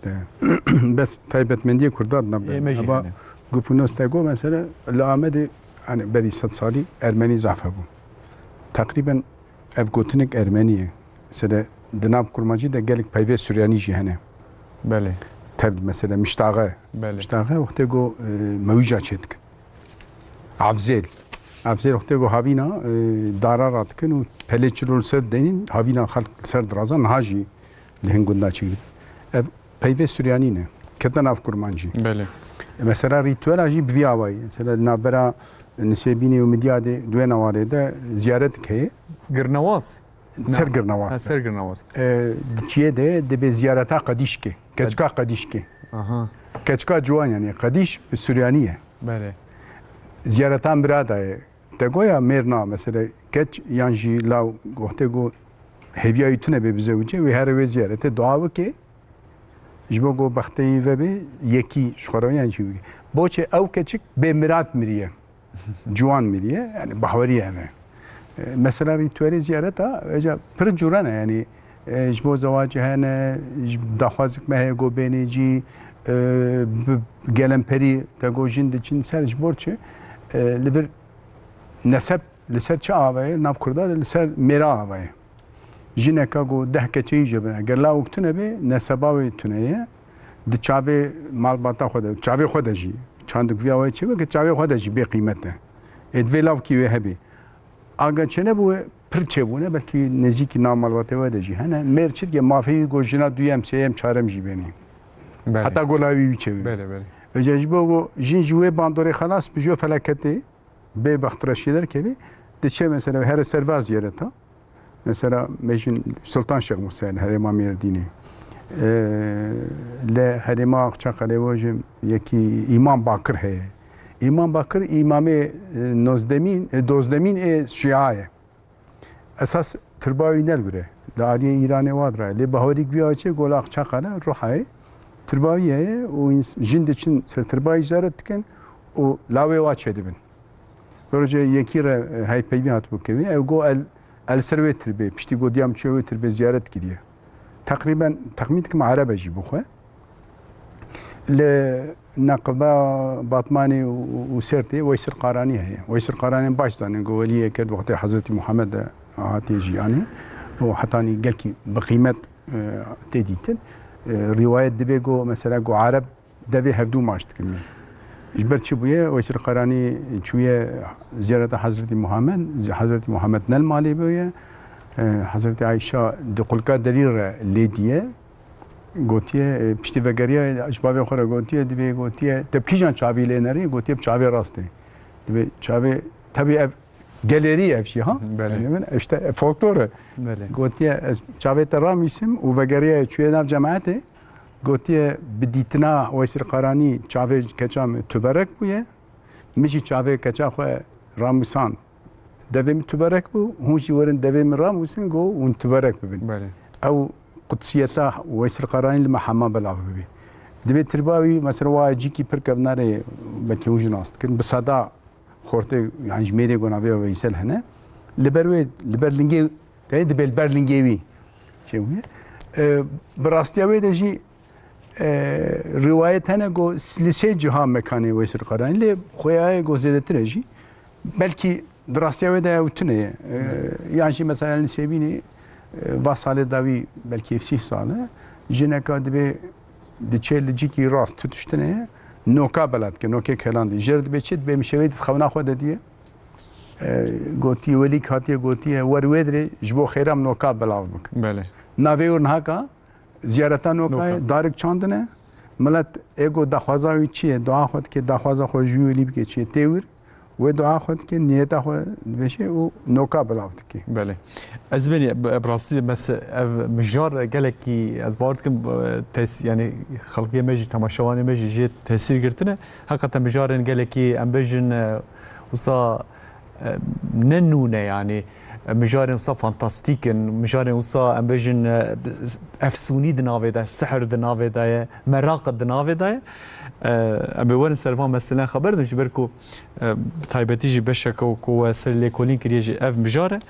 بس تايبت مندي كردا نبدا ابا جوبونوس تاغو مثلا العمد يعني بري 100 سالي ارمني زعفه بو تقريبا اف جوتنك ارمنيه مثلا دناب كرماجي ده قالك بايفي سورياني جي هنا بله تبد مثلا مشتاقه وقت جو موجه تشتك عفزيل وقت جو هافينا دارارات كانوا پلیچلون سر دینین هاوینا خلق سر درازان هاجی لهن گندا چیگی پیوه سوریانی نه کتن اف کرمانجی بله مثلا ریتوال آجی بیاوی مثلا نابرا نسبینی و مدیاده دوی نواره ده زیارت که گرنواز سر گرنواز چیه ده به زیارتا قدیش که کچکا قدیش که کچکا جوان یعنی قدیش سوریانیه بله زیارتان براده تگویا میرنا مثلا کچ یانجی لاو گفته گو هویایی تونه به بزوجه و هر وی زیارت دعا وکه جبو گو بختی و به یکی شخوره یانجی وی بوچه او کچک به مراد میریه جوان میریه یعنی بحوریه همه مثلا ریتواری زیارت ها اجا پر جورانه یعنی جبو زواج هنه دخوازک مه گو بینی جی گلم پری تگو جند چین سر جبورچه لبر نسب لسر چه آوایه ناف کرده لسر میرا آوایه جنکا گو ده کچهی جبه اگر لا وقتونه به نسباوی تونه ده چاوه مال باتا خوده چاوه خوده جی چاندک وی آوایه چه که چاوه خوده جی به قیمته ادوی لاو کیوه هبی آگه چنه بوه پر چه بونه بلکه نزیکی نامال باتا وده جی هنه میر چید که مافی گو جنا دویم سیم چارم جی بینی حتی گلاوی چه بله بله وجاجبو گو جن جوه باندوری خلاص بجو فلکتی به بخترشیدر که بی دچه مثلا هر سرواز یارتا مثلا میشن سلطان شیخ موسی هرم میردینی له هرم اقچاقله وجم یکی امام باکر ہے امام باکر امام دوزدمین شیعه اساس تربایی نلبره داری ایرانی وادره لی بهاریک بیاچه گل اقچاقله روحه ترباییه و جند چن سر تربایی زارت کن و لاوی واچه دبن برای یکی را های پیوی هات بکنی او گو ال سرویت تربی پشتی گو دیام چوی تربی زیارت کردیه تقریبا تخمین کم عربه جی بخواه ل نقبه باطمانی و سرتی ویسر قارانی هی ویسر قارانی باش زنن گو ولیه کرد وقتی حضرت محمد هاتی جیانی و حتانی گل کی بقیمت تدیتن روایت دبی گو مثلا گو عرب دبی هفدو ماشت کنی اجبر چی بویه ویسر قرانی چویه زیارت حضرت محمد نل مالی بویه حضرت عایشه دقلقه دلیل لیدیه گوتیه پشتی وگریه اجبابی خوره گوتیه دیوی گوتیه تبکیجان چاوی لینری گوتیه چاوی راسته دیوی چاوی تبی گالری افشی ها بله اشته فولکلوره بله گوتیه چاوی ترامیسم و وگریه چویه ناف جماعته گوتیه بدیتنا ویسر قرانی چاوی کچام تبرک بویه میشی چاوی کچا خو راموسان دویم تبرک بو هونشی ورن دویم راموسن گو اون تبرک ببین بله او قدسیتا ویسر قرانی لما حمام بلاو ببی دوی ترباوی مثلا واجی کی پر کبناره بکی وجن است کن بصدا خورته يعني جميري قلنا فيه ويسال هنا لبرلينجي تايد بالبرلينجيوي شو هي براستيا دجي روايه هنا جو لسه جها مكاني ويسر قران اللي خويا جو زيدت رجي بلكي دراستيا ده وتنه يعني مثلا نسيبيني واصاله داوي بلكي في 6 سنه جنكا دبي دچل جيكي راست تشتنه نوكا بلد که نوکه کلاندی جرد بچید به مشوید خونا خود دیه گوتی ولی کاتی گوتی ورویدری جبو خیرم نوکا بلاو بک بله ناوی ورنها کا زیارتا نوکا دارک چاندنه ملت ایگو دخوازاوی چیه دعا خود که دخوازا خود جویلی بکه چیه تیور و دعا خود که نیتا خود بشه و نوکا بلاو دکی بله از بینی براستی مثل مجار گلکی از باورد کم یعنی خلقی مجی تماشاوانی مجی جیت تاثیر گرتنه حقیقتا مجارن گلکی ام بجن وصا ننونه يعني مجارن وصا فانتاستيكن مجارن وصا ام بيجن افسوني دنافي دا سحر دنافي دا مراقه دنافي دا ام بيورن سرفان مثلا خبر نجبركو تايبتي جي بشكو كو سلي كولين كريجي اف مجاره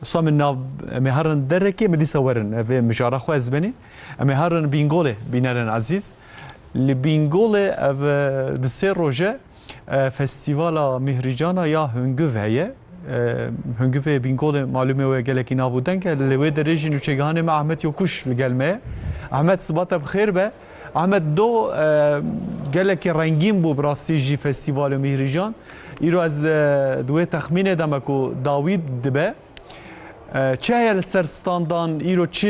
صام الناف مهرن دركي مدي صورن في مجاره خو ازبني مهرن بينغولي بينارن عزيز اللي بينغولي اف دسير روجه فستیوالا مهرجانا یا هنگو هیه هنگو بینگول معلومه و گلکی نابودن که لوی درجی نوچگان مع احمد یوکوش لگلمه احمد صبات بخیر به احمد دو گلکی رنگین بو براستی جی فستیوال مهرجان ایرو از دوی تخمین دمکو داوید دبه چه هل سرستاندان ایرو چه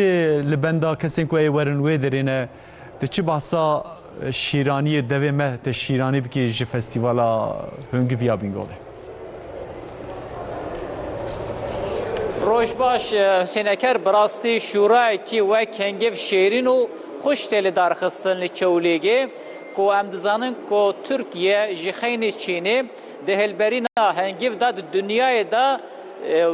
لبندا کسین که ورن وی درینه ده چه بحثا شیرانی دوی مه ته شیرانی بکی جی فستیوالا هنگی ویا بینگوله روش باش سینکر براستی شورای کی و کنگف شیرین و خوش تل درخستن چولیگی کو ام دزانن کو ترکیه جخین چینی دهلبرینا هنگف دا دنیای دا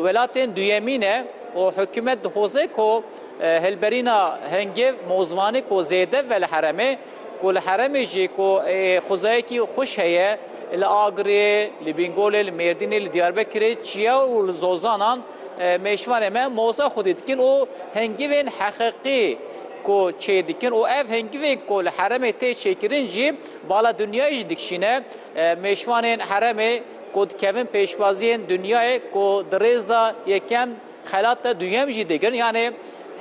ولاتن دویمینه و حکومت دخوزه کو هلبرینا هنگف موزوانی کو زیده ول حرمه كل حرم جي كو خزايكي خوش هي الاغري لبنغول المردين لدياربكر تشيا والزوزانان مشوان ما موزا خودتكن او هنگيين حقيقي كو تشيدكن او اف هنگيين كل حرم تي شكرين جي بالا دنيا جدكشينه مشوان حرم كود كيفن پیشبازين دنيا كو دريزا يكم خلات دنيا جدكن يعني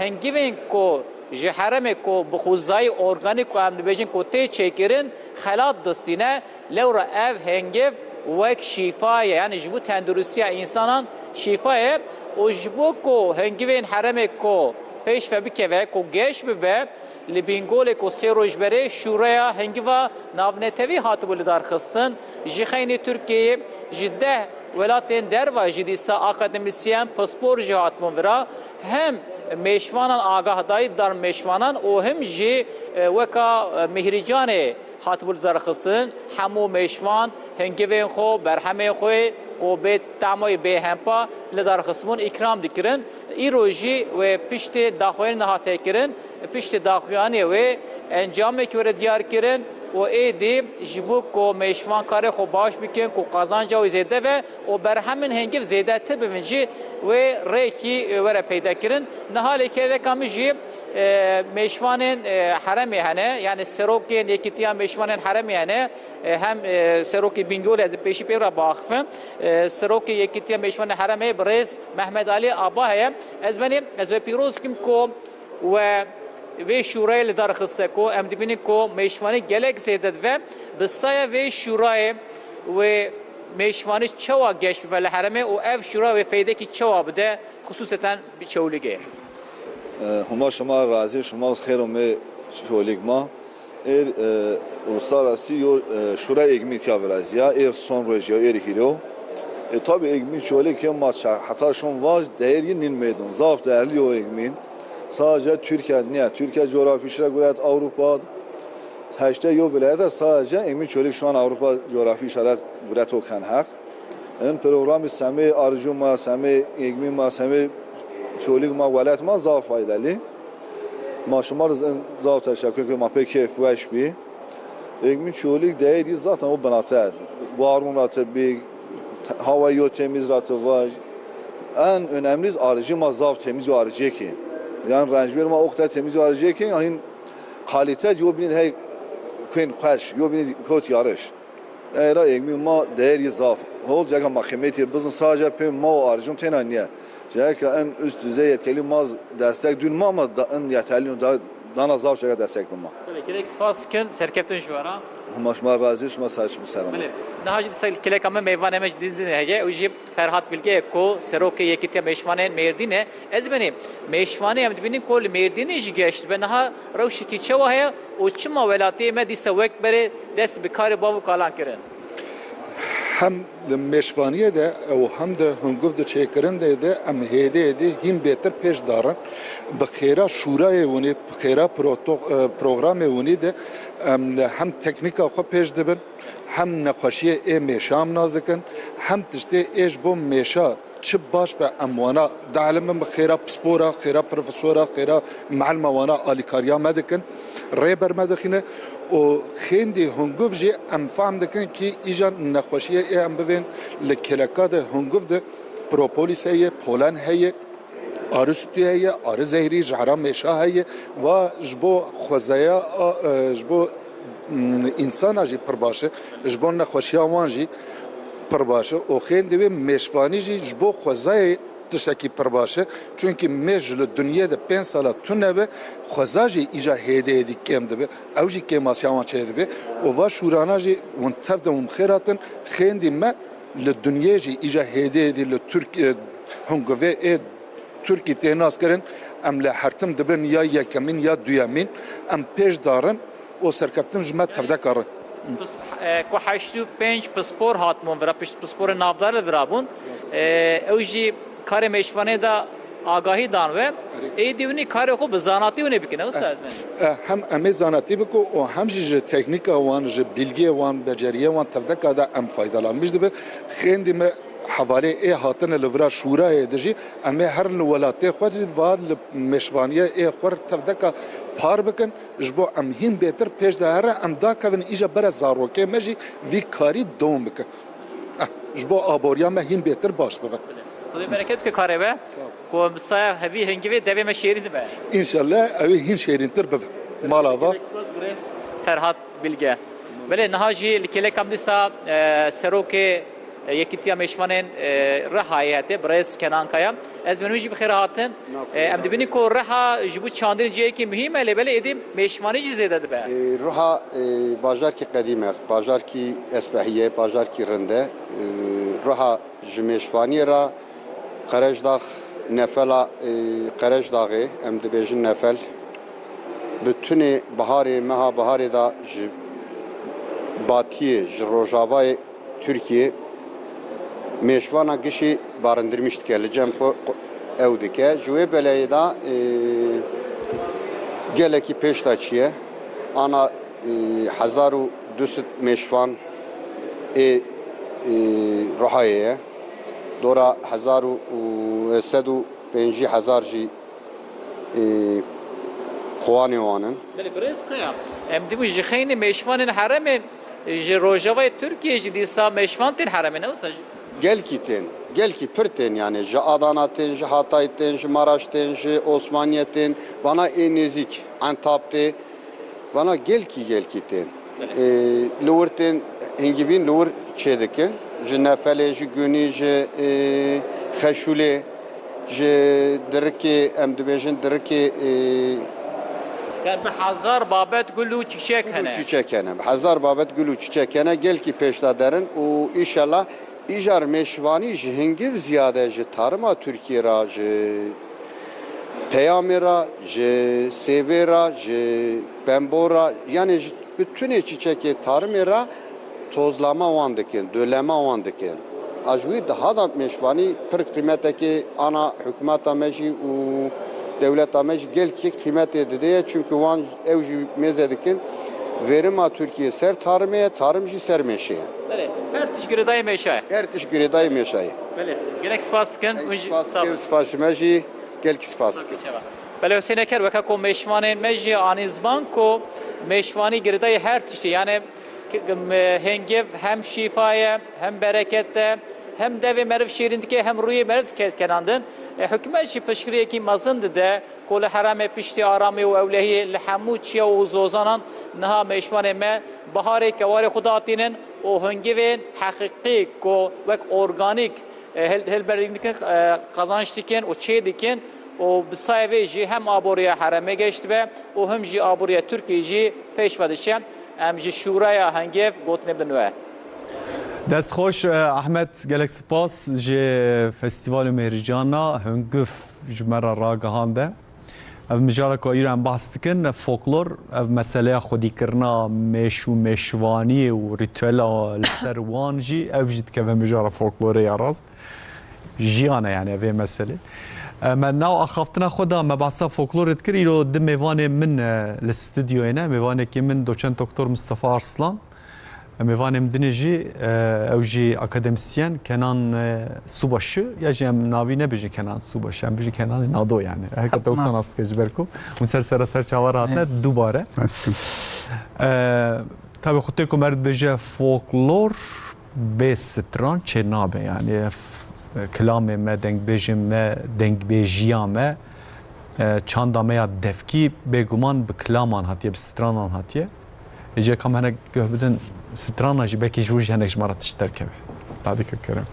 هنگيين كو جه حرم کو بخوزای ارگانیک و هم بیشین کو تی چکرین خلات دستینه لورا اف هنگف وک شفای یعنی جبو تندرستی انسانان شفای و جبو کو هنگوین حرم کو پیش فبکه و کو گش به لبینگول کو سروج بره شورا هنگوا ناونتوی هاتبول دارخستن جخین ترکیه جده ولاتن در و جدیسا اکادمیسیان پاسپور جهات منورا هم میشوانان آگاهداری در میشوانان او هم جی وکا مهرجان خاطبول درخستن همو میشوان هنگوین خو برهمه خوی کو به تعمای به همپا لدرخستمون اکرام دکرن ایروجی و پشت داخوین نهاته کرن پشت داخویانی و انجام که دیار کرن و ایدی جبو کو میشوان کار خو باش بکن کو قازانجا و زیده و بر همین هنگف زیده تر بمنجی و ریکی وره پیدا کرن نهالی که دکامی جی میشوان حرمی هنه یعنی سروکی یکیتیا میشوان حرمی هنه هم سروکی بینگول از پیشی پیرا باخفم سروکی یکیتیا میشوان حرمی برز محمد علی آبا هیا از پیروز کم کو و و شورای لدرخسته کو ام دبینی کو میشوانی گلک زیدد و بسای و شورای و میشوانی چوا گشت و حرمه و اف شورای و فایده کی چوا بده خصوصا بچولیگه هما شما راضی شما خیر و می چولیگ ما uluslararası şura egmitiya velazia son rejya erikilo tabi egmin şöyle ki maç hatta şun var değeri nin meydun zaf değerli o egmin sadece Türkiye niye Türkiye coğrafyasına göre Avrupa taşta yok bile sadece emin şöyle şu an Avrupa coğrafi işaret göre token hak en programı sami arjuma sami egmin ma sami şöyle ma velat ma zaf faydalı ما شما زاو تشکر که ما پی کیف باش بی egmin çoğuluk değeri zaten o banatır varun ratı bir havayı temiz ratı var en önemli aracı mazaf temiz aracı ki yani ranjber ma okta temiz aracı ki yani kalite yo bin hey kuen kwaş yo bin kot yarış era egmin ma değeri zaf olacak mahkemeti bizim sadece pe ma aracım tenaniye Çünkü en üst düzey yetkili maz destek duyulma ama en yeterli daha nazar şekilde destek bulma. Tabii ki ekspansken serkeftin şu ara. Maşma razı şuma saçma selam. Daha önce kilek ama meyvan emeş dildin hece. Ucib Ferhat Bilge ko seroke yekitiye meşvanen merdine. Ezbeni meşvane hem dibinin kol merdine iş geçti. Ben ha ravşiki çavaya o çima velati medise vekbere des bikari bavu kalan kirin. هم لمشوانیه ده او هم ده هنگوف ده چیکرن ده ام هیده ده هم بهتر پیش دارن بخیرا شورای ونی بخیرا پروگرام ونی ده هم تکنیکا خو پیش دبن هم نقاشی ای میشام نازکن هم تشته ایش بوم میشا چه باش به اموانا دعلم بخیرا پسپورا خیرا پروفسورا خیرا معلم وانا آلیکاریا مدکن ریبر مدخینه و خیندی هنگوف جی ام فهم دکن که ایجان نخوشیه ای ام بوین لکلکات هنگوف ده پروپولیس هیه پولن هیه آرستوی هیه آر زهری جعرام میشا هیه و جبو خوزایا جبو انسان جی پر باشه جبو نخوشی آوان جی پر باشه و خیلی دوی میشوانی جی جبو خوزای تشتکی پر باشه چونکه میجل دنیا ده 5 ساله تونه به خوزا جی ایجا هیده دی کم ده او جی کم آسیاوان چه ده و وا شورانا جی منتف ده مخیراتن خیلی ما لدنیا جی ایجا هیده دی لترک هنگوه ای ترکی تهناس کرن ام لحرتم دبن یا یکمین یا دویمین ام پیش دارن و سرکفتن جمعه تفده کارن کو 85 پسپور هاتمون ورا پسپور نافدار ورابون اوجی کار میشوانه دا آگاهی دان و ای دیونی کار خو بزاناتی ونه بکنه استاد هم امی زاناتی بکو و هم جی تکنیک وان جی بیلگی وان بجریه وان تفده کادا ام فایدالانمیش دبه خیلی ما حواله ای هاتن لورا شورای دجی اما هر الولاته خود و مشوانیه ای خور تفدکا پار بکن جبو ام هیم بهتر پیش دهره ام دا کون ایجا بر زاروکه مجی وی کاری دوم بکن جبو آبوریا ما هیم بهتر باش بکن خدای برکت که کاره به کو مسا هوی هنگوی دوی ما شیرین به انشالله اوی هین شیرین تر بکن مالاوا فرهاد bilge بله نهاجی لکله کم دیسا سروک یکیتیا میشوانن رهایته برایس کنان کایا از منویجی بخیر هاتن ام دبینی کو رها جبو چاندن جایی که مهمه لبله ادیم میشوانی چیز زیاده به رها بازار کی قدیمه بازار کی اسبهیه بازار کی رنده رها جمیشوانی را قرجداغ نفلا قرجداغه ام دبیجن نفل bütün bahari meha bahari da batiye Rojava'yı Türkiye meşvana kişi barındırmıştı geleceğim evdike jüve belayda geleki peştaçiye ana 1200 meşvan rohayeye dora 1150 ji خوانی وانن بله برز خیام ام دیمو جخین میشوان حرم ج روجاوای ترکیه ج دیسا میشوان تن حرم نه وسج gel ki pırten yani j Adana'ten j Hatay'ten j Maraş'ten j Osmaniye'ten bana en nezik Antap'te bana gel ki ten Lour'ten hengibin Lour çedeke j nefele j günü j xeşule j dirke em dibejin dirke yani hazar babet gülü çiçek hene. Çiçek hene. Hazar babet gülü çiçek hene. Gel ki peşta derin. O inşallah icar meşvani hengiv ziyade tarıma Türkiye ra peyamera severa bembora yani bütün çiçeki tarımera tozlama vandıken döleme vandıken ajvi daha da meşvani Türk kıymeteki ana hükümeta meji o devlet ameci gel ki kıymet edildiği çünkü van evci mezedikin verima Türkiye ser tarımaya tarımcı ser meşeye. Bale her tişgiri dayı meşay. Her tişgiri dayı meşay. Bale gerek spasken spas meji gel ki spasken. Bale Hüseyin Eker veka ko meşvani meji anizban ko meşvani girdayı her tişi yani hengev hem şifaya hem berekette hem devi merv şehrindeki hem ruhi merv kenandın. Hükümet şi peşkiriye ki mazındı da kolu harame pişti arame ve evlehi lehamuçya ve zozanan naha meşvane me bahare kevare kudatinin o hengevin hakiki ko ve organik helberdinlik kazanç diken o çey diken o sayve ji hem aboriye harame geçti ve o hem ji aboriye Türkiye ji peşvedişe hem ji şuraya hengev gotne benue. دست خوش احمد گلک سپاس جه فستیوال مهرجانا هنگف جمره را گهانده او مجاره که ایران بحث کن فولکلور او مسئله خودی کرنا میشو میشوانی و ریتولا لسر وان جی او جد که او مجاره فولکلوره یا راست جیانه یعنی او مسئله من ناو اخافتنا خدا مبعثا فولکلورت کر ایرو دم میوان من الاستودیو اینا میوانه که من دوچن دکتر مصطفی ارسلان میوانم دنیجی اوجی اکادمیسین کنان سوباşı یا جم ناوی نبیجی کنان سوباşı هم بیجی کنان نادو yani هر دوستان است که جبرکو اون سر چهار هاتنه دوباره tabi خودت که مرد بیجه فولکلور به ستران چه نابه yani کلام ما دنگ بیجیم ما دنگ بیجیام ما چاندامه یا دفکی بگمان به کلامان هاتیه به سترانان هاتیه ایجا کام هنگ گه بدن سترانا جی بکی جوج هنگ جمارا تشتر کبه تابی که کرم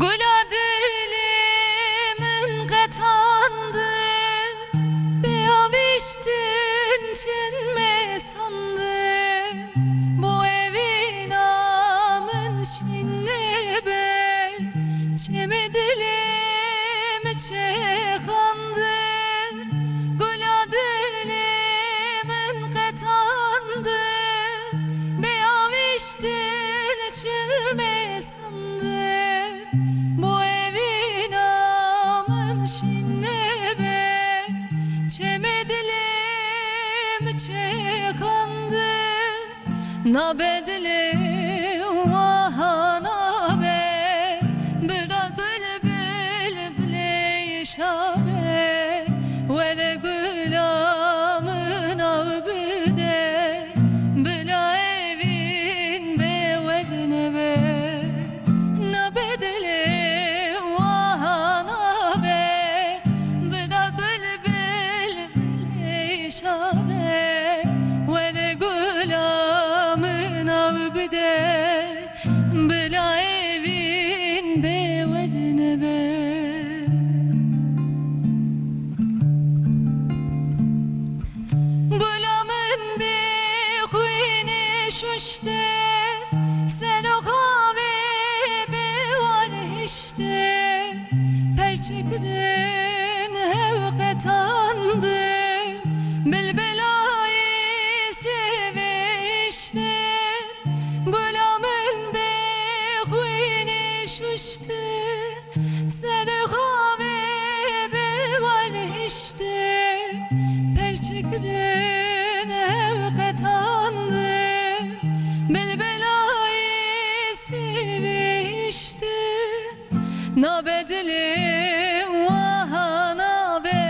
Gula dilimin katandı Beyamıştın çinme sandı Bu evin amın şinne ben Çeme dilim çekandı Gula dilimin katandı Beyamıştın çinme sandı Bu evin amın şinne ben Çeme dilim çekandı Nabedli vahanabe Bırak bülbüle şabe Ve de gülamın avbüde Bıla evin beverine be Nabedli vahanabe Bırak bülbüle şabe Ve de gülamın avbüde Bıla evin beverine be Gulamın bir kuyunu şuşte Sen o kahve be var işte Perçiklerin hevketandı Bilbelayı sevişti Gulamın bir kuyunu şuşte Sen o kahve be var işte Perçiklerin hevketandı Bilbelayı sevişti Nabedli vahanabe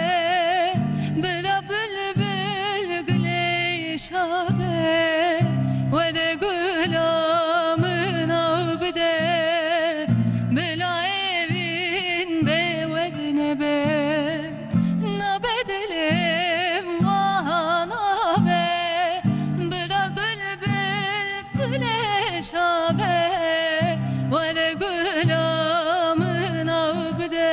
Bıla bülbül güleşabe Ve de gülamın avbide Bıla evin beverine be Nabedli vahanabe Bıla bülbül güleşabe Ve de gülamın avbide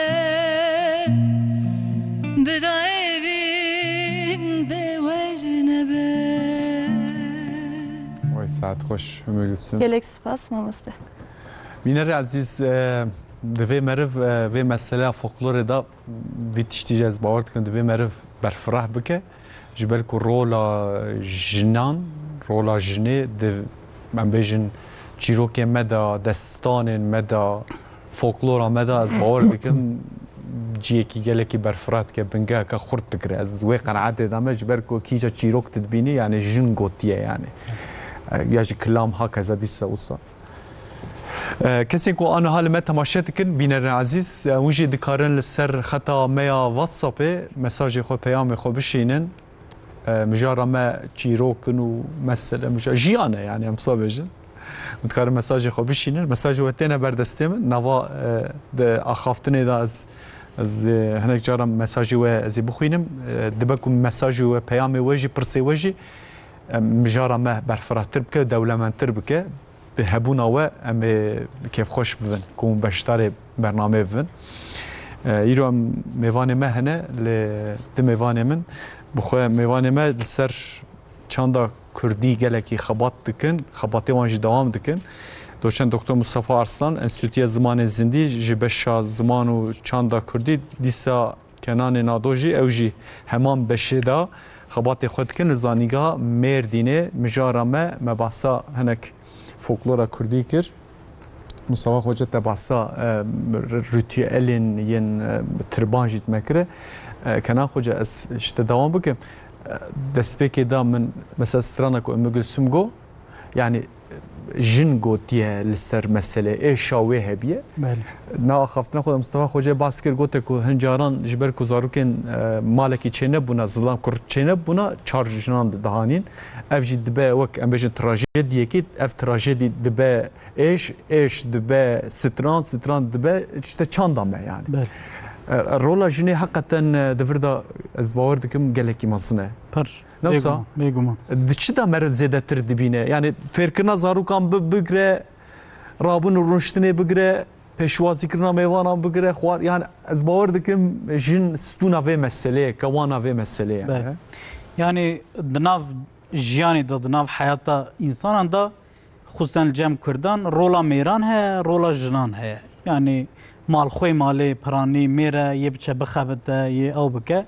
Bıla evin beverine be وای ساعت خوش میلسن Gelek spas mamoste. بینر عزیز دوی مرف و مسئله فولکلور دا ویتشتیجز باورد کن دوی مرف برفرح بکه جبل کو رولا جنان رولا جنه من بیجن چیروک مدا دستان مدا فولکلور مدا از باور بکن جیه کی گله کی برفرات که بنگه که خورد بکره از دوی قناعت دامه جبل کو کیجا چیروک تدبینی یعنی جن گوتیه یعنی یا جی کلام ها کذا دیسا اوسا کسی کو آن حال ما تماشا کن بینر عزیز اونجی دکارن لسر خطا میا واتساپ مساج خو پیام خو بشینن مجارا ما چیروکن و مسئله مجا جیانه یعنی هم صابجن دکارن مساج خو بشینن مساج وقتنا بردستم نوا اخافتنه دا از هناك جارا مساجي و زي بخوينم دبكم مساجي و پیام وجي پرسي وجي مجارا ما برفراتر بك دولمانتر بك بهبونا و ام كيف خوش بفن كون بشتاري برنامه بفن يرو ميواني ما هنا ل ميواني من بخو ميواني ما لسر چاندا كردي گلكي خبات دكن خباتي وانجي دوام دكن دوشن دکتر مصطفی ارسلان انستیتوی زمان زندی جبشا زمان و چاندا کردی دیسا کنان نادوجی اوجی همان بشدا خبات خود کن زانیگا مردینه مجارمه مباسا هنک فولکلورا کردی کر مصطفی خوجه تباسا ریتویلین ین تربان جیت مکره کنان خوجه اشت دوام بکم دەستپێکێ دا من مەسەل سترانە کو ئەمە گلسوم گۆ یعنی ژن گوتیە لەسەر مەسەلێ ئێشا وێ هەبیە ناخافتنە خۆ مستەفا خۆجێ باس کرد گوتە کو هەنجاران ji ber ku zarokên malekî çênebûna zilam kur çênebûna çar jinan dihanîn ev jî dibe wek em bêjin trajediyekî ev trajedî dibe êş dibe stran dibe işte çanda me yani rola jinê heqeten di vir da ez bawer dikim gelekî mezin e Newsa bêguman di çi da mer zêdetir dibîne yani fêrkirina zarokan bigire rabûn û rûniştinê bigire pêşwazîkirina mêvanan bigire xwar yani ez bawer dikim jin stûna vê meseleyê kewana vê meseleyê yani di nav jiyanê da di nav heyata însanan da xûsen cem Kurdan rola mêran heye rola jinan heye yani malxwê malê piranî mêre yê biçe bixebite yê ew bike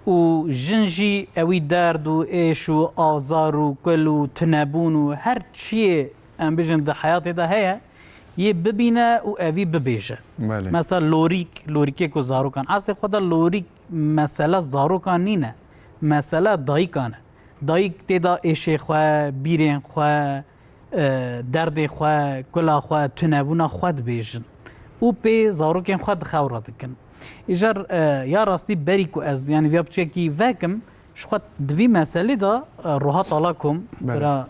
û jin jî ewî derd û êş û azar û kul û tunebûn û her çiyê em bêjin di heyatê de heye yê bibîne û evî bibêje mesela lorîkê ku zarokan aslê xwe de lorîk mesele zarokan nîne mesele dayîkan e dayîk tê da êşê xwe bîrên xwe derdê xwe kula xwe tunebûna xwe dibêjin û pê zarokên xwe dixewra dikin îjar ya rastî berî ku ez yani vêya piçekî vekim ji xwe di vî meselê da roha tala kom bira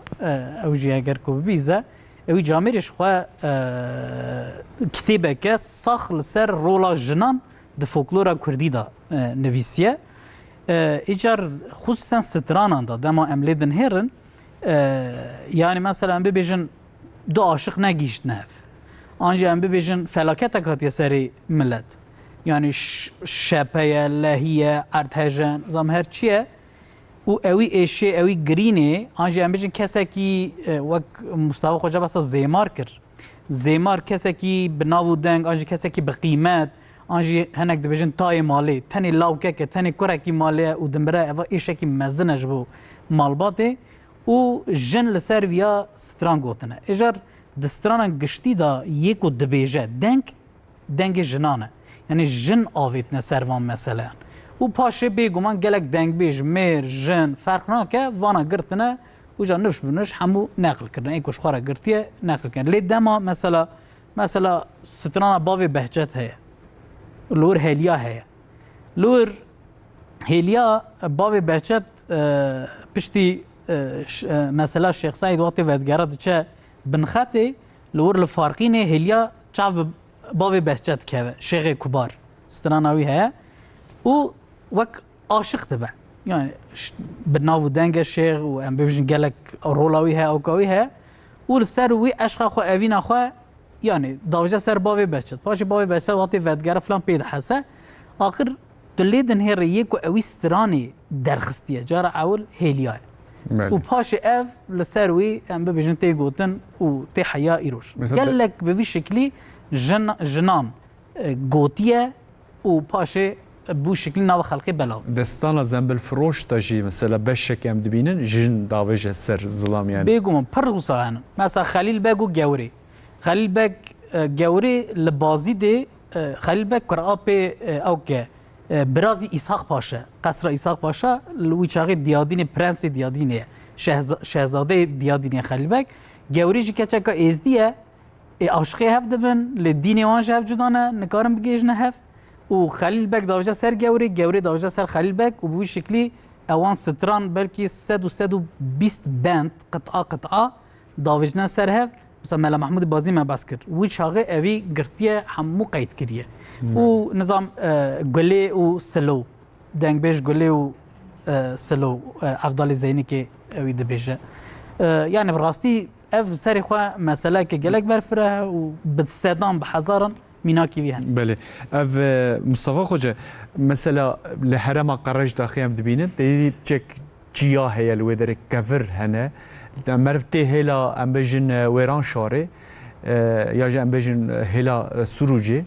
ew jî eger ku bibîze ewî camêrê ji xwe kitêbeke sax li ser rola jinan di folklora Kurdî da nivîsiye îcar xûsen stranan da dema em lê dinhêrin yani mesela em bibêjin du aşiq negîştine ev an jî em bibêjin felaketek hatiye serê millet yani şepeye, lehiye, erthejen zam her çiye û ewî êşê ewî girînê an jî em bêjin kesekî wek Mustafa Xweca besa zêmar kir zêmar kesekî bi nav û deng an jî kesekî bi qîmet an jî hinek dibêjin tayê malê tenê lawkek e tenê kurekî malê ye û dimire eva êşekî mezin e ji bo malbatê û jin li ser viya stran gotine îjar di stranan giştî da yê ku dibêje dengê jinan e yani jin avêtine ser van meseleyan û paşê bêguman gelek dengbêj mêr jin ferq nake vana girtine û ca nifş bi nifş hemû neqil kirin ê ku ji xwe re girtiye neqil kirin lê dema mesela strana bavê behçet heye li wir hêliya heye li wir hêliya bavê behçet piştî mesela Şêx Saîd watê vedgera diçe binxetê li wir li farqînê hêliya çav bi bavê behçet dikeve şêxê kubar strana wî heye û wek aşiq dibe yani bi nav û dengê şêx û em bêjin gelek rola wî heye ewka wî heye û li ser wî eşqa xwe evîna xwe yani dawije ser bavê behçet paşê bavê behçet watê vedgera filan pê dihese axir tu lê dinhêre yê ku ewî stranê derxistiye cara ewil hêliya ye û paşê ev li ser wî em bibêjin tê gotin û tê heya îroj gelek bi vî şeklî jinan gotiye û paşê bû şeklî nava xelkê belav destana zembilfiroş da jî mesela beşek em dibînin jin davêje ser zilam yani bêguman pir wisa henin mesela Xelîl Beg û Gewrê Xelîl Beg Gewrê li bazî dê Xelîl Beg kurapê ew ke birazî İshaq Paşa qesra İshaq Paşa li wî çaxê diyadînê prensê diyadînê ye şehzadeyê diyadînê Xelîl Beg Gewrê jî keçeka êzdî ye aşiqê hev dibin li dînê wan ji hev cuda ne nikarin bigêjine hev û Xelîl Beg davêje ser Gewrê davêje ser Xelîl Beg û bi wî şeklî ewan stran belkî 120 bend qit'a davêjine ser hev mesela Mela Mahmûdê Bazî me bes kir wî çaxê evî girtiye hemû qeyd kiriye û nizam gulê û silû dengbêj gulê û silû Evdalê Zeynekê evî dibêje yani bi rastî ev serê xwe meseleke gelek berfire û bi sedan bi hezaran mînakî wî hene belê ev Mustafa Xweca mesela li herema Qerej daxî em dibînin têdî çek çiya heye li wê derê kevir hene meriv tê hêla em bêjin wêran şarê ya jî em bêjin hêla Surucê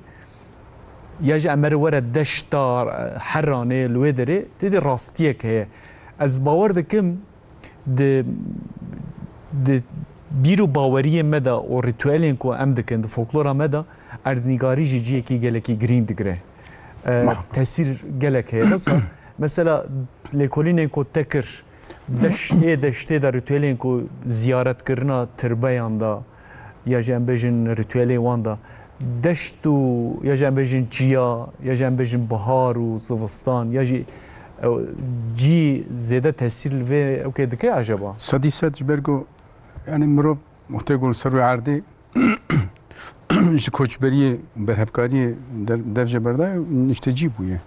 ya jî em merê were deşta Heranê li wê derê têdî rastiyek heye ez bawer dikim di bîr û baweriyê me da û ritüelên ku em dikin di folklora me da erdnîgarî jî ciyekî gelekî girîn digire tesîr gelek heye mesela lekolînên ku te kir deştê de ritüelên ku ziyaretkirina tirbeyan da ya jî em bêjin ritüelê wan da deşt û ya jî em bêjin çiya ya jî em bêjin bihar û zivistan ya jî cî zêde tesîr li vê ewkê dike acaba? Sedî sed ji ber ku yani mirov muhtê gul ser wê erdê ji koçberiyê berhevkariyê derce berda niştecî bûye.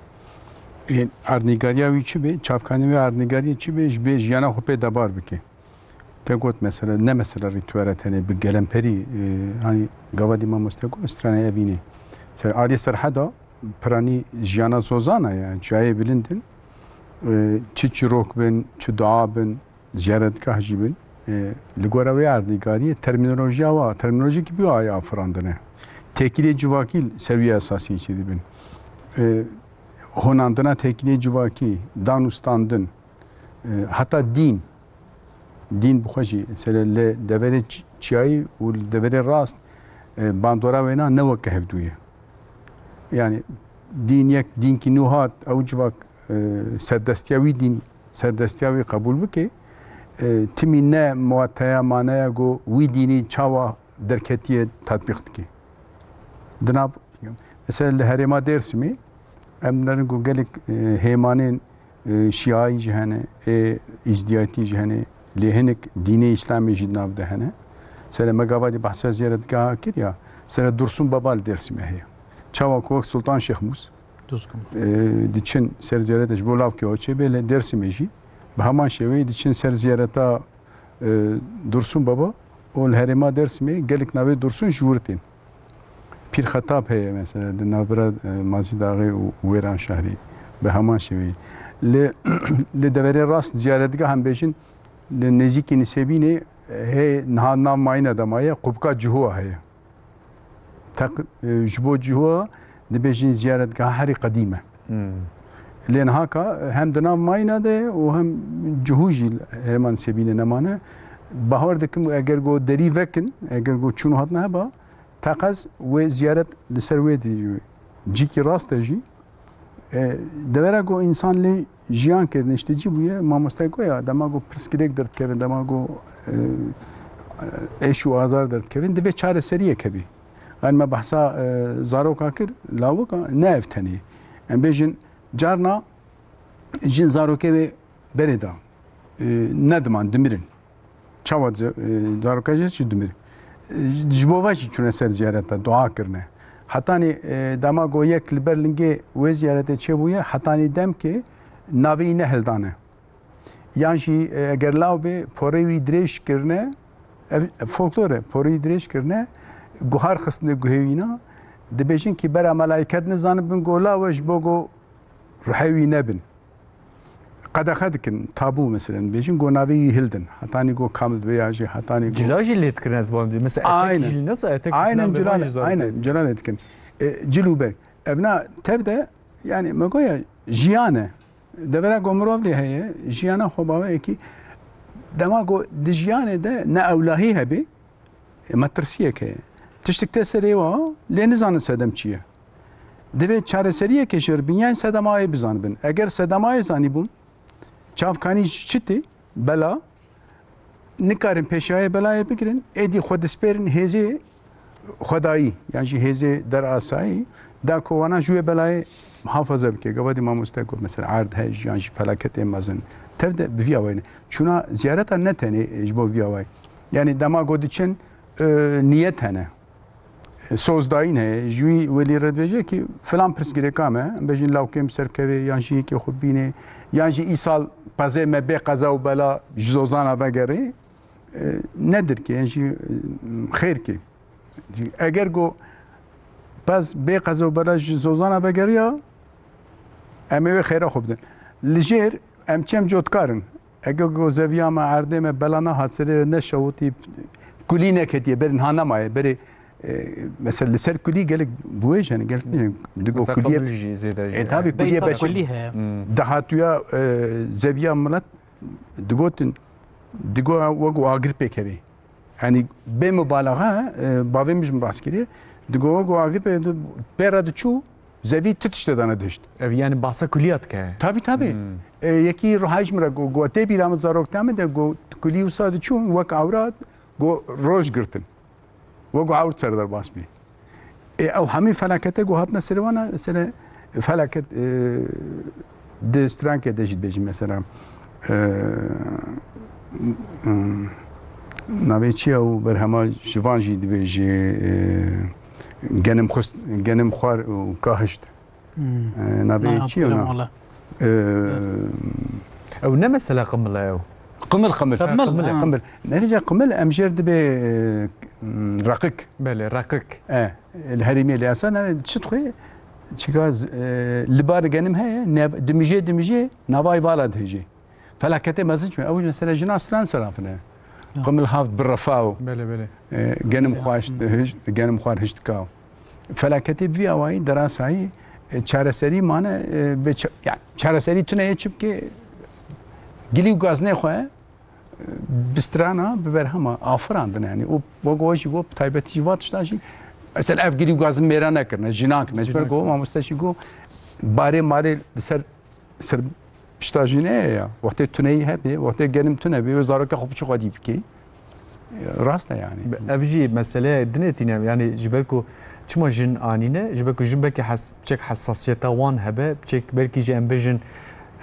Erdnîgariya wî çi bê, çavkanî wê erdnîgariyê çi bê ji bê jiyana xwe pê debar bike. Te got mesela ne mesela ritüele tenê bi gelemperî hani gavadî mamoste got straneye evînê. Aliyê serheda piranî jiyana zozana ye çiyayê bilindin. Çi çîrok bin, çi dua bin, ziyaretgah jî bin. Li gora wê erdnîgariyê terminolojiya wa terminolojik bî aya firandine. Tekilê civakî ser wî esasî çi dibin. Honandina tekilê civakî, dan û standin, heta dîn bixwe jî li deverê çiyayî û li deverê rast bandora wêna ne weke hevdû ye. Yani dîn yek dînkî nû hat ew civak serdestiya wî dîn serdestiya wî qebûl bike timî ne muwateya maneya got wî dînî çawa derketiye tatbîq dike. Dinav mesela li herêma Dêrsimê em nerin ku gelek hêmanên şiayî jî hene îzdiyatî jî hene lê hinek dînê İslamê jî nav de hene. Sere me gavadî behsa ziyaretgeha kiriya sere Dursun Baba li Dêrsimê heye. Çawa ku wek Sultan Şexmûs diçin ser ziyarete ji bo lavkê Oçê bê li Dêrsimê jî bi heman şêweyê diçin ser ziyareta Dursun Baba û li herêma Dêrsimê gelek navê Dursun ji Wirtên. Pîrxetab heye mesela li navbera Mazî Daxê û Wêran şehrî bi heman şêweyê. Li deverê rast ziyaretgah em bêjin li nêzîkî Nisêbînê hê niha nav mayîna demaye Qubka Cihowa heye. Ji bo Cihowa dibêjin ziyaretgeha herî qedîm e. Lê nihaka hem di nav mayîna de û hem Cihû jî herêma Nisêbînê nemane. Bahar dikim eger got derî vekin, eger got çûn hatine heba teqez wê ziyaret li ser wê dî cîkî rast e jî devera got însan lê jiyan kirin îştecî bûye mamoste goya dema got pirsgirêk derdikevin dema got eş û azar derdikevin divê çareseriyek hebî. Yani me behsa zaroka kir lawika ne ev tenê. Em bêjin carna jin zarokê wê berê da nediman dimirin. Çawa zaroka jî dimirin. Ji bo ve jî çûne ser ziyareta dua kirine. Hetanî dema got yek li ber lingê wê ziyaretê çêbûye hetanî dem ki navê ne hildane. Yan jî eger law bê porê wî dirêj kirine folklor e porê dirêj kirine guhar xistine guhêwîna dibêjin ki bera melayîket nizanibin got law ji bo got ruhê wî nebin. Qedexe dikin tabû mesela bêjin got navê wî hildin. Hetanî got kamil dibe ya jî hetanî got Cila jî lê dikirin ez banim dî. Mesela etek jî nasıl etek aynen cila lê dikin. Cilû ber. Evna tev de yani me goya jiyan e. Devera got mirov lê heye jiyana xwe baweyekî dema got di jiyanê de ne ewlahî hebe metirsiyek heye. Tiştik te serê wa lê nizanin sedem çi ye. Divê çareseriyekê ji binyan sedemayê bizanibin. Eger sedemayê zanîbûn çavkanî çi tê bela nikarin pêşayê belayê bigirin êdî xwe dispêrin hêzê xwedayî yan jî hêzê derasayî da ku wana ji wê belayê muhafaza bike. Gavadî mamoste got mesela erd hej yan jî felaketê mezin tev de bi vîya wayne. Çûna ziyareta ne tenê ji bo vîya way. Yani dema got diçin niyet hene. Sozdayîn heye ji wî welî redbêje ki filan pirsgirêka me em bêjin lawkêm serkevê yan jî yekê xwe bîne yan jî îsal pezê me bê qeza û bela ji zozana vegerê nedir ki yan jî xêr ki. Eger got pez bê qeza û bela ji zozana vegeriya em ê wê xêra xwe bidin. Li jêr em çêm cotkarin. Eger got zeviya me erdê me bela nehat serê ne şewitî kulînek hetiye berin ha nemaye berê mesela li ser kulî gelek bûye jî hene gelek digo kulîye tabii kulîye beşî dahatuya zeviya milet digotin digo wek agir pêkevê. Yani bê mübalağa bavê mij bahs kiriye digo wek agir pê pêra diçû زوی تشته دانه دشت ev yani bahsa külliyat ke. tabi yeki ruhayş mıra go te bir am zarok tame de go kuli usad çun vak avrat go roj girtin ve go avrat serdar basmi او همین فلکته گو هات نسروانه مثلا فلکت د سترانکه دجید بجی مثلا ناوی چی او بر همه جوان جید بجی گنم خوار و کاهشت ناوی چی اونا Ew ne mesela qımla ew? قمل نرجع قمل امجر دبي رقيق Bele rakık. الهرميه اللي اصلا تشتخي تشكاز لبار جنم هي دمجي نواي بالد هيجي فلكته مازج اول مثلا جنا استران سرافنا قمل حافظ بالرفاو Bele bele. جنم خواش جنم خوار هشتكاو فلكته في اواي دراساي چارەسەری مانە چارەسەری تونە چبکێ گلی و گاز نێخۆە بسترانە ببەر هەمە ئافراندن ینی بۆ گۆژی بۆ تایبەتی واتشتاشی ئەسەر ئەف گلی و گازم مێرە نەکردنە ژیناک نەجبەر گۆ مامۆستاشی گۆ بارێ مارێ لەسەر سەر پشتاژینەیە وەختێ تونەی هەبێ وەختێ گەنم تونە بێ زارۆکە خۆ بچی خۆدی بکەی ڕاستە یانی Ev jî meseleye dinetîne yani ji ber ku çima jin anîne ji ber ku jin belkî biçek hessasiyeta wan hebe biçek belkî jî em bêjin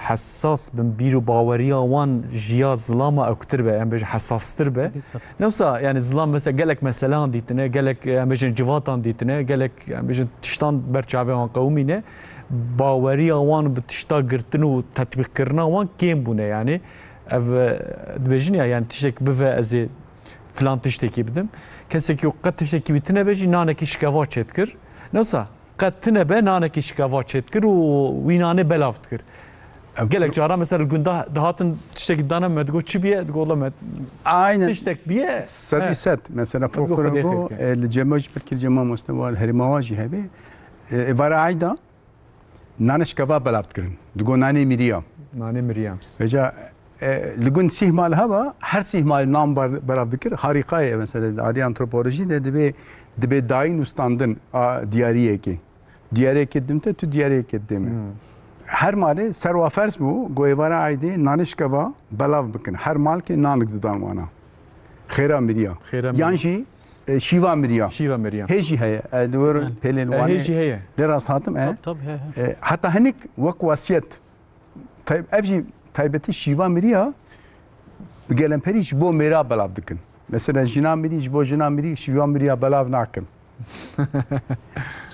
hessas bin bîr û baweriya wan jiya zilama ew kutir be em bêjin hessastir be newsa yani zilam mesela gelek meselan dîtine gelek em bêjin civatan dîtine gelek em bêjin tiştan ber çavê wan qewmîne baweriya wan bi tişta girtin û tetbîqkirina wan kêm bûne yani ev dibêjin ya yani tiştek bive ez ê filan tiştekî bidim kesekî qet tiştekî bitine bêjî nanekî şikeva çêtkir newsa qet tune be nanekî şikeva çêtkir û wî nanê belav dikir gelek cara mesela gunda dihatin tiştekî dana me digo çi biye digo me aynen tiştek biye صدي ست مثلا فوق ربو الجماج بركي الجماعة مستوى الهرمواجي هبي إبارة عايدة نانش كباب بلعب تكرن دقو ناني ميريا nane Meryem فجاء لقون سيه مال هوا هر سيه مال نام بلعب ذكر خارقة مثلا عادي أنثروبولوجي ده دبي داين وستاندن ديارية كي ديارية كدمته تو ديارية كدمه her mali serva fers bu goyvara aydi naniş kaba belav bıkın her mal ki nanik didan wana khera miriya yanji şiva miriya şiva Meryem heji heye dur pelin wana heji heye deras hatım hatta hanik vak vasiyet tayb evji taybeti şiva miriya gelen periş bu mera belav bıkın mesela jina miri bu jina miri şiva miriya belav nakın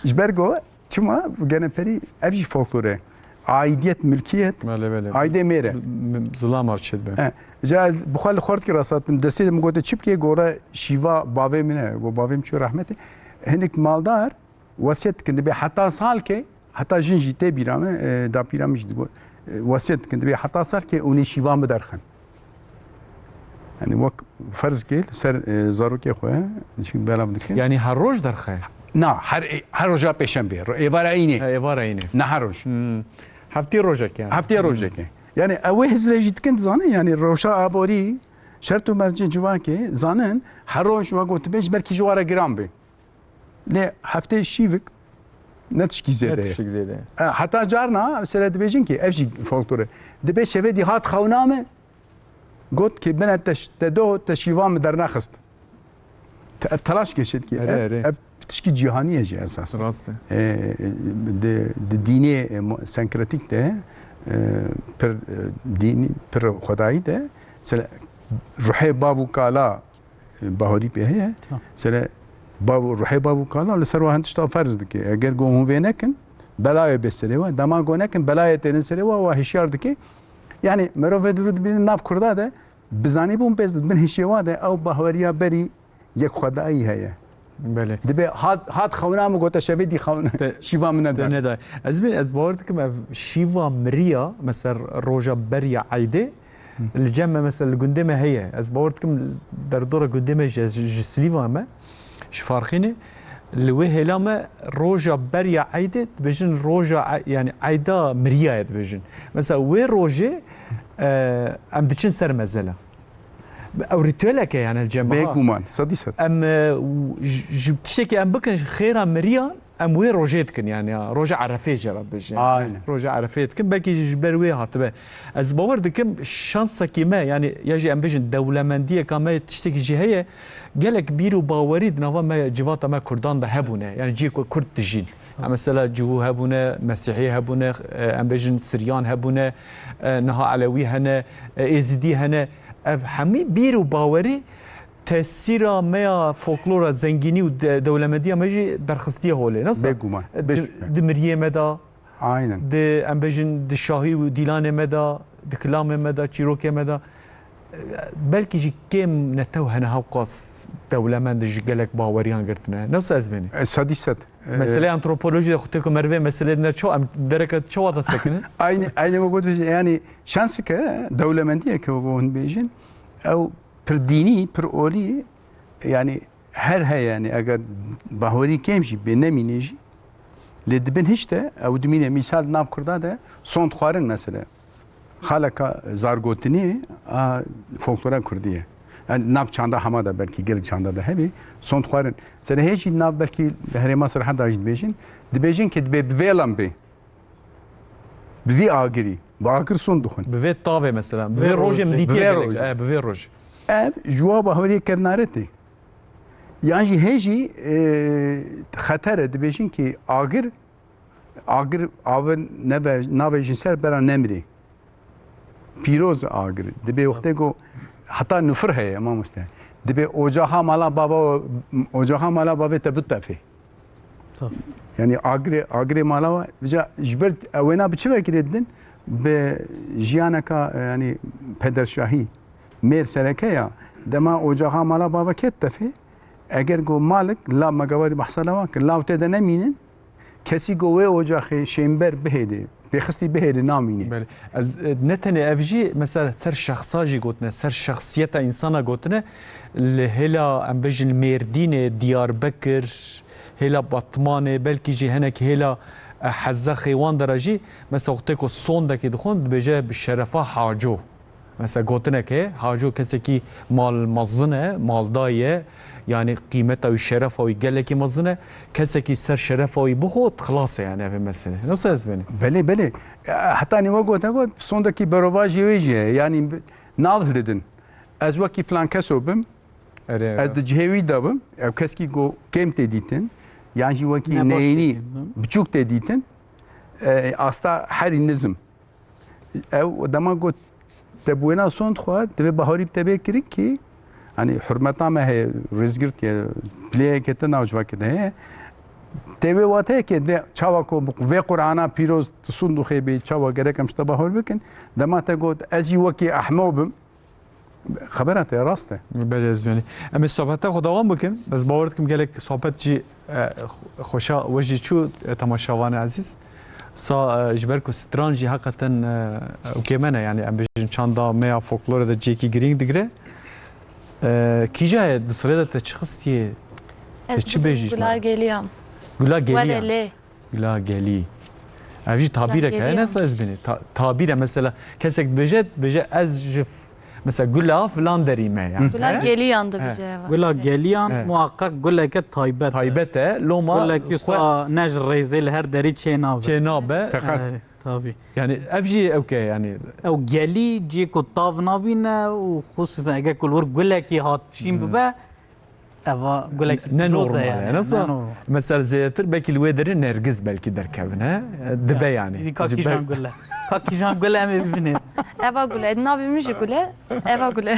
İşbergo çima gelen peri evji folklore aidiyet mülkiyet aide mere zilam arçed be جا بخال خورد کی راسات دستی مگوته چیپ کی گورا شیوا باوی منه گو باویم چو رحمت هندک مالدار وصیت کنده به حتی سال که حتی جنجی ته بیرامه دا پیرامش دو وصیت کنده به حتی سال که اونی شیوا مدرخن yani وک فرض کی سر زارو کی خواه چی بلام دکن yani her roj derxe نه هر روزا پیشنبه عباره اینه عباره اینه نه هر روز هفته روزک yani هفته روزک yani اوه هزرجیت کند زانه yani روشا آبوری شرط و مرجع جوان که زانن هر روز و گوت بیش برکی جواره گرام بی نه هفته شیوک نتشکی زیده حتی جارنا مثلا دبیجین که افجی فولکلوره دبی شوی دی هات خونامه گوت که بنا تدو تشیوام در نخست تلاش کشید که تشکی جهانیه جه اساس راسته د دینی سنکراتیک ده پر دینی پر خدایی ده سر روحی بابو کالا باهری به هه سر بابو روحی بابو کالا لسر و هندشتا فرض دکی اگر گو هم وینکن بلای بسره و دما گو نکن بلای تن سره و هشیار دکی yani merove durud bin nav kurda da bizani bum bez bin hişewa da او باهوریا بری یک خدایی هه بله دبی هات خونا مو گوت شوی دی خونا شیوا من ده نه ده از بین از باور دکم شیوا مریا مثلا روجا بریا عیده الجمع مثلا قدامه هي از باور دکم در دور قدامه جسلیوا ما شفارخینه لوه هلامه روجا بریا عیده بجن روجا yani عیدا مریا بجن مثلا و روجه ام دچن سر مزله او ريتولك يعني الجماعه بيك ومان صديقت ام تشتكي ام بكن خيرا مريان ام وی روجت کن یعنی روج عرفه جرا بجه Aynen. روج عرفه کن بلکی جبر وی هاتبه از باور دکم شانس کی ما یعنی یجی ام بجن دولمندی کما تشتکی جهه گلک بیرو باوری نوا ما جوات ما کردان ده هبونه یعنی جی کرد تجین مثلا جو هبونه مسیحی هبونه ام بجن سریان هبونه نها علوی هنه ازدی هنه همی بیرو باوری تأثیر ما فولکلور زنگینی و دولمندی ماجی برخصتی هوله نصر بگو ما دمریه مدا aynen د ام بجن د شاهی و دیلان مدا د کلام مدا چیروک مدا بلکه جی کم نتو هنه هاوقاس دولمند جی گلک باوریان گرتنه نفس از بینی sadiset مسئله antropoloji de خودتو مرve mesele ne ço am dereket ço da sakine aynı ما قلت yani şansı ki devlemendiye ki o bejin او پر دینی پر اولی yani her yani eğer bahori kemji be neminici ledibin hiç de o dimine misal nav kurda da son xarın mesela halaka zargotini folklora kurdiye yani nav çanda hamada belki gel çanda da hebi son xarın sen hiç nav belki her masır hada ajid bejin dibejin ki be velam be bi agiri bagir son duhun به طاوه مثلا به روج مدیتیه به روج ev cevabı havliye kernareti. Yani heci xatar edibêjin ki agir avın nave jinsel bera nemri. Piroz agir. Dibe wexte go hatta nufr heye ama muste. Dibe ocaha mala baba te bitafe. Yani agir mala veja jber evena biçime girdin be jiyanaka yani pederşahi میر سرکه یا دما اوجاها مالا بابا کت تفی اگر گو مالک لا مگواد بحثنا واک لا وتد نمینن کسی گوه اوجاخه شیمبر بهیده بخستی بهیده نامینه بله از نتنه افجی مثلا سر شخصاجی گوتنه سر شخصیت انسانا گوتنه لهلا ام بجن مردین دیاربکر هلا بطمان بلکی جی هنک هلا حزه خیوان درجی مثلا وقتی که صندکی دخوند بجه بشرفه حاجو مثلا گوتنه که حاجو کسی که مال مزنه مالدایه yani kıymet ve şeref ve geleki mazine kese ki ser şeref ve buhut خلاص yani ev mesele. Nasıl ezbeni? Beli. Hatta ne var sondaki berovaj yeji yani nav dedin. Az vaki falan kesobum. Az da cehevi dabım. Keski go kem deditin. Yani vaki neyni buçuk deditin. Asta her nizm. Ev dama go تبوينا صون خوات تبي بهاري بتبي كريكي يعني حرمتنا ما هي رزقت يا بليه كتنا وجوا كده هي تبي وقتها كده شاوكو في قرآن بيروز تصندو خيبي شاوا كده كم شتبهور بكن دما تقول أجي وكي أحموبم خبرت يا راسته بله زمانی اما صحبت خداوند بکن بس باورت کم گلک صحبت جی خوشا وجی چو تماشاوان عزیز سا جبر کو سترانجی حقیقتا اوکیمنه yani ام بجن چاندا میا فولکلور ده جیکی گرینگ دیگره کیجا دسره ده چخستیه چی بجیش گلا گلیام گلا گلی ورله گلا گلی اوی تعبیره که nasıl ezbini تعبیره مثلا کسک بجه از مثلا گلا فلان دريمه يعني گلا گلیان ده بجه گلا گلیان محقق گلا که تایبت تایبته لوما گلا که سا نج ریزل هر دری چنابه چنابه طبعا يعني افجي اوكي يعني او گلی جی کو تاو نابینه و خصوصا اگه کلور گلا کی هات شیم ببه اوا گلا کی نه نورمال يعني صح مثلا زيتر belki الويدر نرجس belki دركبنا دبي يعني کاکیجان گلا کاکیجان گلا هم ببینید eva gule nabimiş gule eva gule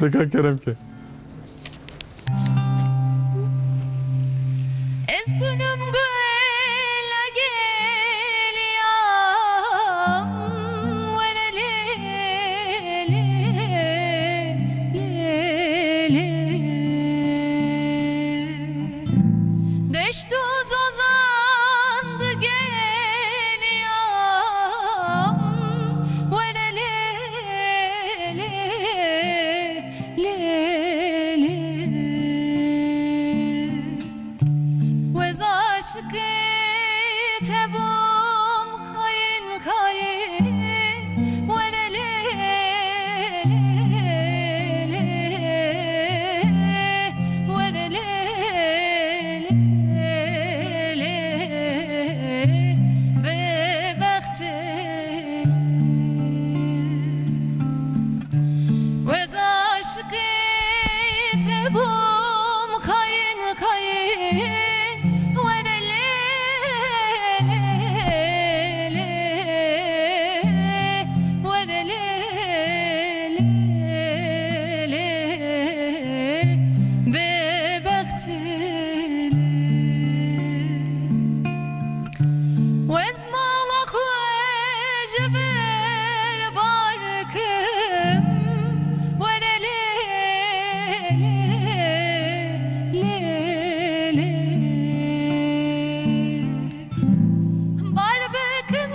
دكا كرم كي Ezgünüm güle geliyorum Vereli Deştu zazandı geliyorum Vereli وزار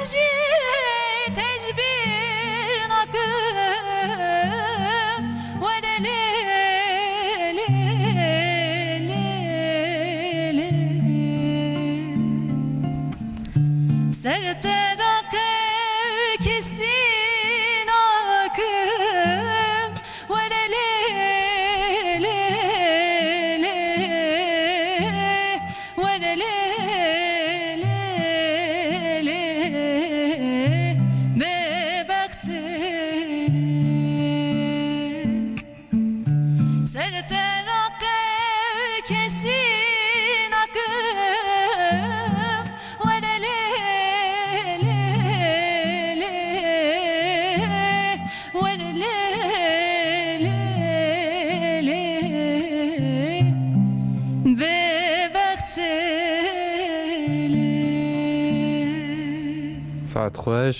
emji tecbir nakım ve de serterak kesin akım ve de ساعت خوش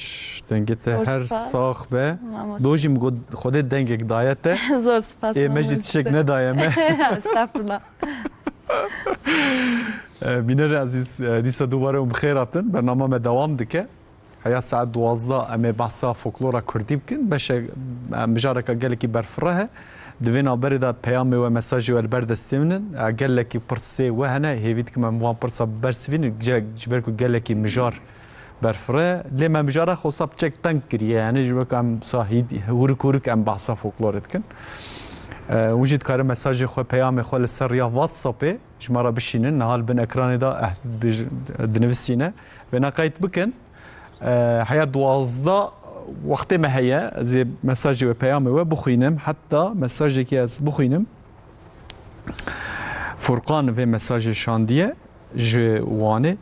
دنگت هر سپاس. ساخ به مامۆ. دوجیم خودت دنگک دایته زۆر سپاس مجد تشک ندایمه استغفرالله. بینر عزیز دیسا دوباره بخیر هاتن برنامه ما دوام دکه هیا ساعت 12 اما بحثا فولکلورا کردی بکن بشه مجارکا گلکی برفره دوینا بردا پیام و مساج و البردستی منن گلکی پرسه و هنه هیوید که من وان پرسا برسوین جبرکو گلکی مجار برفره لما مجاره خصاب چک تنگ کریه یعنی جبرکو هم صاحید هورک هم بحثا فولکلورت کن وجد کار مساج خو پیام خو لسر یا واتساپ شماره بشینن نهال بن اکران دا دنویسینه و نقایت بکن حیات 12 وقت ما هي زي مساج و پیام و بخوینم حتی مساجی که از بخوینم فرقان و مساج شاندیه جوانه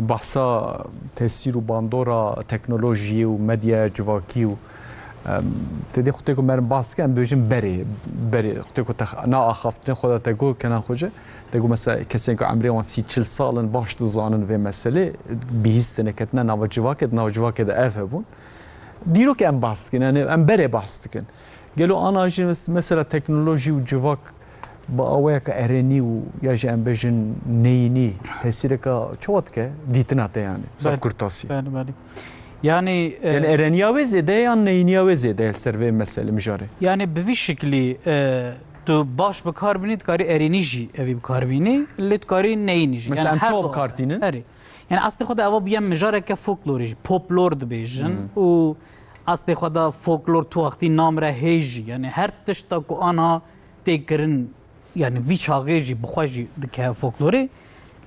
بحثا تاثیر و باندورا تکنولوژی و مدیا جواکی و تدی خودت کو من باس کن بجم بری خودت کو نا اخافتن خودت تگو کنن خوجه تگو مثلا کسی که عمری وان 30 سالن باش دزانن و مسئله بیستنه کتن ناو جواکت اف بون دیرو که ام باس کن یعنی ام بری باس کن گلو انا مثلا تکنولوژی و جواک با اوه که ارنی و یا جم بجن نینی تاثیر که چوت که دیتنات یعنی کرتاسی بله yani yani ereniya ve zede ya neyniya ve zede serve mesele mijare yani bir şekli tu baş bekar binit kari erenici evi bekar bini lit kari neynici mesela yani çok kartine eri yani aslında khoda ava biyem mijare ke folklorici poplor dibejin u aslında khoda folklor tu vakti namre heji yani her tişta ku ana tekirin yani viçageji bxwaji dike folklori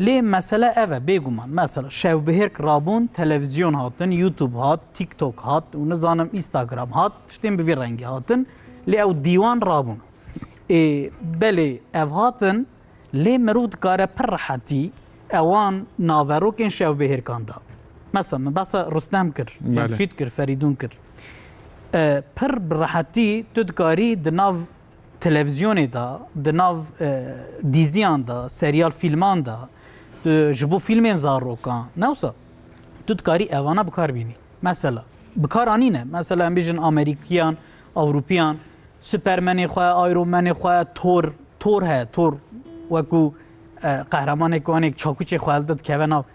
لی مسئله اوه بگومان مثلا شوبهرک رابون تلویزیون هاتن یوتیوب هات تیک توک هات و نزانم اینستاگرام هات تشتیم به رنگی هاتن لی او دیوان رابون بله او هاتن لی مرود کاره پر راحتی اوان ناوروکن شوبهرکان دا مثلا بس رستم کر جمشید کر فریدون کر پر راحتی تدکاری دناو تلویزیون دا دناو دیزیان دا سریال فیلمان دا جبو فیلمین زاروکان نوسا تو دکاری اوانا بکار بینی مثلا بکار آنینه مثلا هم بیجن امریکیان اوروپیان سوپرمنی خواه آیرومنی خواه تور ہے تور وکو قهرمان کوانی چاکوچی خواه داد که ونا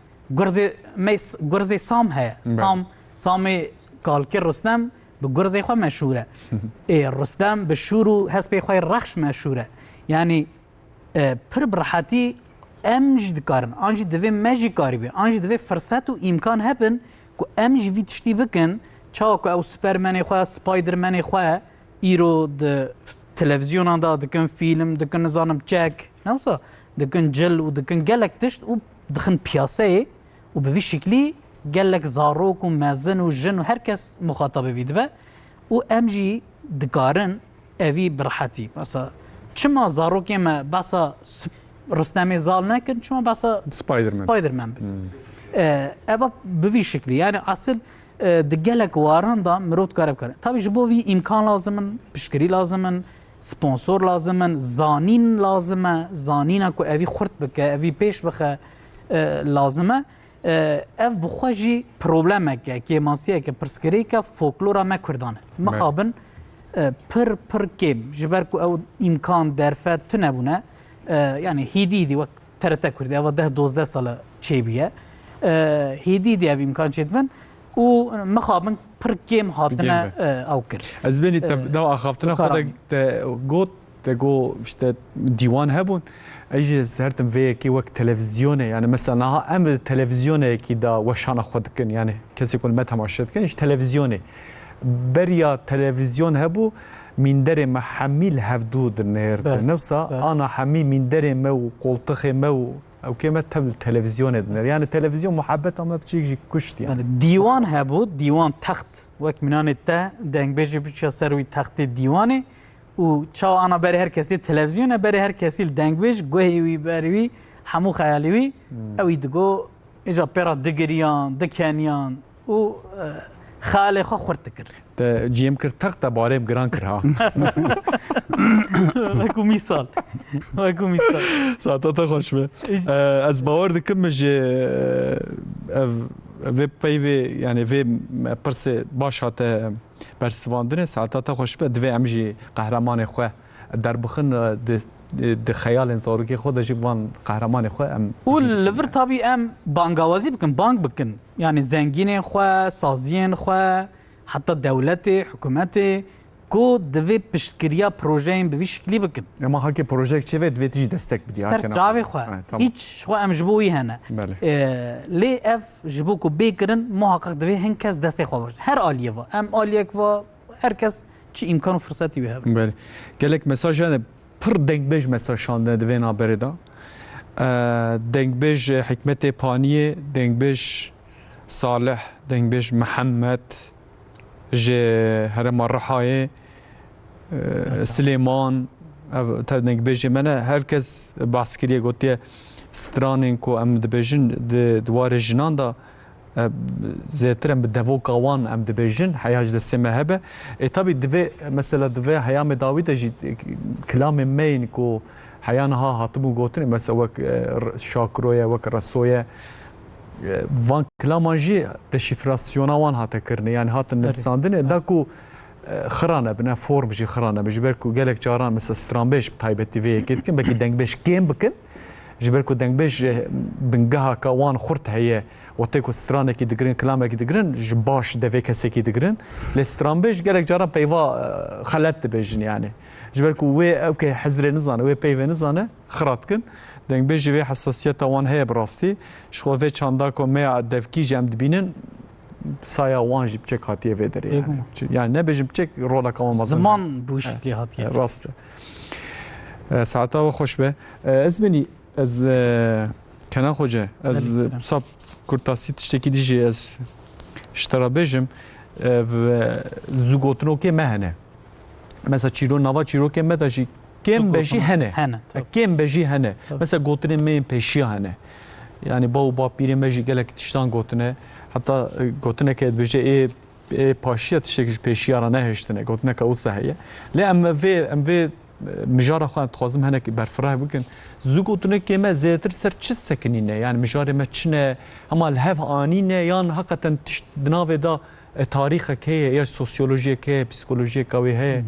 گرز سام ہے سام کالکر رستم به گرز خواه مشهوره رستم به شورو حسب خواه رخش مشهوره یعنی پر براحتی امج دکارن آنجی دوی مجی کاری بی آنجی دوی فرصت و امکان هبن که امج وی تشتی بکن چاو که او سوپرمنی خواه سپایدرمنی خواه ایرو د تلویزیون دا دکن فیلم دکن نزانم چک نوسا دکن جل و دکن گلک تشت و دخن پیاسه و به وی شکلی گلک زاروک و مزن و جن و هر کس مخاطبه بید به و امجی دکارن اوی براحتی مثلا چما زاروکی ما بسا رستمی زال نکن چما بسا سپایدرمن بید اوه به وی شکلی یعنی اصل دگلک واران دا مرود کارب کرن تابی جبو وی امکان لازمن پشکری لازمن سپانسور لازمن زانین لازمه زانینا که اوی خورد بکه اوی پیش بخه لازمه اف بخواجی پروبلمه که مانسیه که پرسکری که فولکلورا ما کردانه مخابن پر کم جبر که او امکان درفت تو نبونه یعنی هیدی وقت ترته کرده او 10-12 سال چه بیه هیدی او امکان چید من و مخابن پر گیم هاتنه او کرد از بینی دو اخافتنا خدا گوت تقو işte divan hebun ايجي زهرتم في كي وقت تلفزيوني يعني مثلا ها ام تلفزيوني كي دا وشانا خدكن يعني كسي يقول متى ماشيت كان ايش تلفزيوني بريا تلفزيون هبو من دري ما حميل هفدود النهر نفسها انا حمي من دري ما وقلطخي ما او كما تبل التلفزيون يعني التلفزيون محبته ما بتجي كشت يعني ديوان هبو ديوان تخت وقت منان التا دنگ بيجي بيش سروي تخت ديواني و چاو انا برای هر کسی تلویزیون برای هر کسی دنگویش گوهی وی بروی همو خیالی وی اوی دگو اجا پیرا دگریان دکنیان و خاله خوا خورد کرد جیم کرد تخت باره گران کرد ها وکو مثال ساعتا خوش به از باور دکم مجه و پیوی یعنی و پرس باش هاته برسواندنه ساعتا خوش به دوی امجی قهرمان خواه در بخن د خیال زاروکی خود جوان قهرمان خواه ام و لور طبی ام بانگوازی بکن بانگ بکن یعنی زنگین خواه سازین خواه حتی دولت حکومت کو دوی پشتگیریا پروژه به وی شکلی بکن اما ها که پروژه چه وید وی تیج دستک بدی سر جاوی خواه هیچ خواه ام جبوی هنه لی اف جبو کو بیکرن محقق دوی هنگ کس دسته خواه باشه هر آلیه و ام آلیه و هر کس چه امکان و فرصتی به هبن بله گلک مساج هنه پر دنگ بیج مساج شانده دوی نابره دا دنگ بیج حکمت پانیه دنگ بیج صالح دنگ بیج محمد جه هرم الرحاية سليمان تنك بيجي منا هركز بعسكرية قلتيه سترانين كو ام دبيجن دوار جنان دا زيترم بدفو قوان ام دبيجن حياج دسمه هبه طبي دفي مثلا دفي حيام داوود جي كلام مين كو حيانها هاتبو قوتني مثلا وك شاكرويا وك رسويا وان کلامانجی دشفراسیون وان هات کرنه یعنی هات نرساندنه داکو خرانه بنا فرم جی خرانه بجبرکو گلک جاران مثل استرامبش تایبتی وی کدکن بکی دنگ بش کیم بکن جبرکو دنگ بش بنگها کوان خورت هي وتيكو استرانه کی دگرن کلامه کی دگرن باش دوی کسی کی دگرن لسترامبش گلک جاران پیوا خلت بجن یعنی جبركو وي اوكي حزري نزانه وي بيفي نزانه خراتكن دنگ بيجي وي حساسيت وان هي براستي شخو في چانداكو مي دفكي جام دبينن سايا وان جيب تشيك هاتيه فيدري يعني نبيجم تشيك رولا كمان زمان بوش كي هاتيه راست ساعتا خوش به ازبني از كان خوجه از صاب كورتاسي تشتكي ديجي از اشترا بيجم زوغوتنو كي مهنه مثلا چیرو نوا چیرو که مداشی کم بجی هنه کم بجی هنه مثلا گوتنه من پیشی هنه یعنی با پیری مجی گلک تشتان گوتنه حتی گوتنه که بجی ای پاشیت تشتکش پیشی را نهشتنه گوتنه که اوسه هیه لی ام وی مجار خواهد تخوازم هنه که برفراه بکن زو گوتنه که ما زیادر سر چه سکنینه یعنی مجار ما چنه اما الهف آنینه یعنی حقیقتا دناوه دا تاريخ كي يا سوسيولوجيا كي بسيكولوجيا كوي هي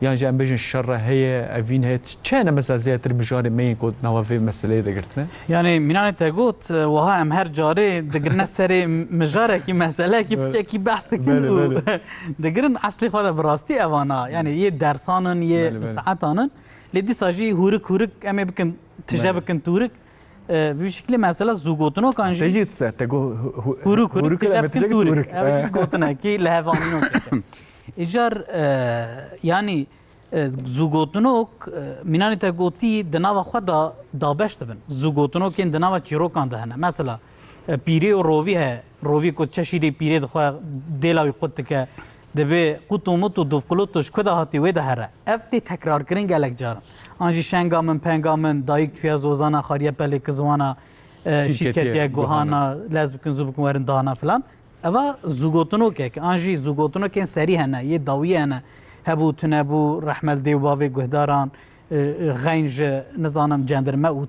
يعني جام بيجن الشر هي افين هي كان مثلا زياتر بجاري مين كود نوافي مساله دغرتنا يعني منان تاغوت وها ام هر جاري دغرنا سري مجاره كي مساله كي بحث كيلو دغرن اصلي خدا براستي اوانا يعني يه درسانن يه ساعتانن لدي ساجي هورك ام بكن تجابكن تورك بشكل مثلا زوجوتنو كان تجي تقول هورك تورك زوجوتنا كي لهفانينو ايجار يعني زوجوتنو مناني تاغوتي دناوا خدا دابشت بن زوجوتنو كين دناوا چيرو كان دهنا مثلا بيري روفي ہے روفي کو چشيري بيري دخوا دلاوي قطك دبي قطومتو دوفقلوتوش كدا هاتي ودا هره افتي تكرار كرين گلك جار انجي شنگامن پنگامن دايك فيا زوزانا خاريه پلي كزوانا شركتيا گوهانا لازم كن زوبكن ورن دانا فلان اوا زوگوتنو كك انجي زوگوتنو كين سري هنا يه داوي هنا هبو تنبو رحمل دي وباوي گهداران غنج نظام جندرمه و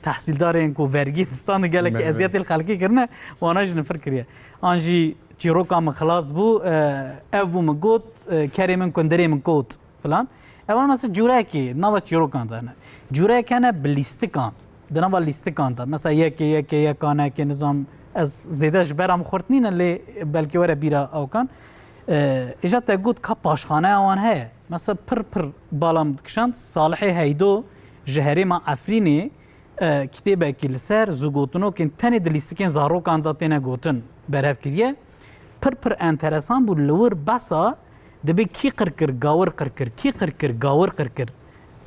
تحصیلدارین کو ورگی دستان گله که ازیت الخلقی کرنه وانا جن فکریه انجی چیروکا من خلاص بو او من گوت کریمن کندری من گوت فلان اول مثلا جوره کی نوا چیروکان دانه جوره کنه بلیستکان دنوا لیستکان دا مثلا یک کانه که نظام از زیده جبرم خورتنین اللي بلکه وره بیرا او کان اجا تگوت که پاشخانه آوان هی مثلا پر بالام دکشند صالحی هیدو جهری ما افرینی کتابه که لسر زوگوتنو که تنی دلیستکین زارو کانداتینه گوتن برهف کریه پر انترسان بود لور بسا دبی کی قرکر گاور قرکر کی قرکر گاور قرکر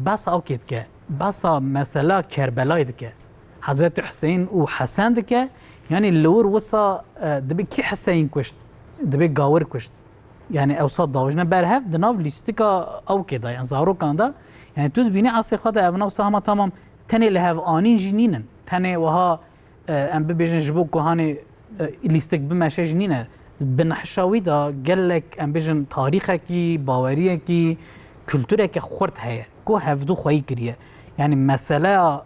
بس او کید که بسا مثلا کربلای دکه حضرت حسین و حسن دکه یعنی لور وسا دبی کی حسین کشت دبی گاور کشت يعني اوسط داوجنا برهف دناف ليستيكا او كده يعني زارو كاندا يعني تو بيني اصلي خاطر ابنا وسامه تمام تاني لهاف انين جنينن تاني وها ام بيجن جبوك هاني ليستيك بماشي جنينه بنحشاوي دا قال لك ام بيجن تاريخكي باوريكي كلتورك خورت هي كو هفدو خوي كريه يعني مساله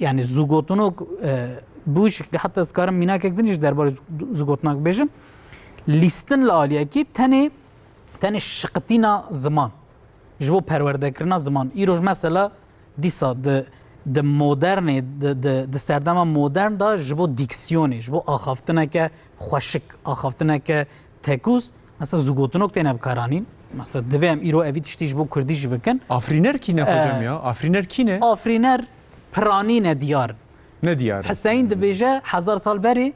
يعني زوغوتونو بوش حتى اسكارم ميناك دنيش دربار زوغوتناك بيجم لیستن لالیه کی تنه شقتینا زمان جبو پرورده کرنا زمان ایروز مثلا دیسا د مدرن د سردما مدرن دا جبو دیکسیونی جبو آخافتنه که خوشک آخافتنه که تکوس مثلا زوگوتنوک تنه بکارانین مثلا دویم ایرو اوید شتی جبو کردیش بکن آفرینر کی نه خوشم یا آفرینر کی نه آفرینر پرانی دیار نه دیار حسین دبیجه 1000 سال بری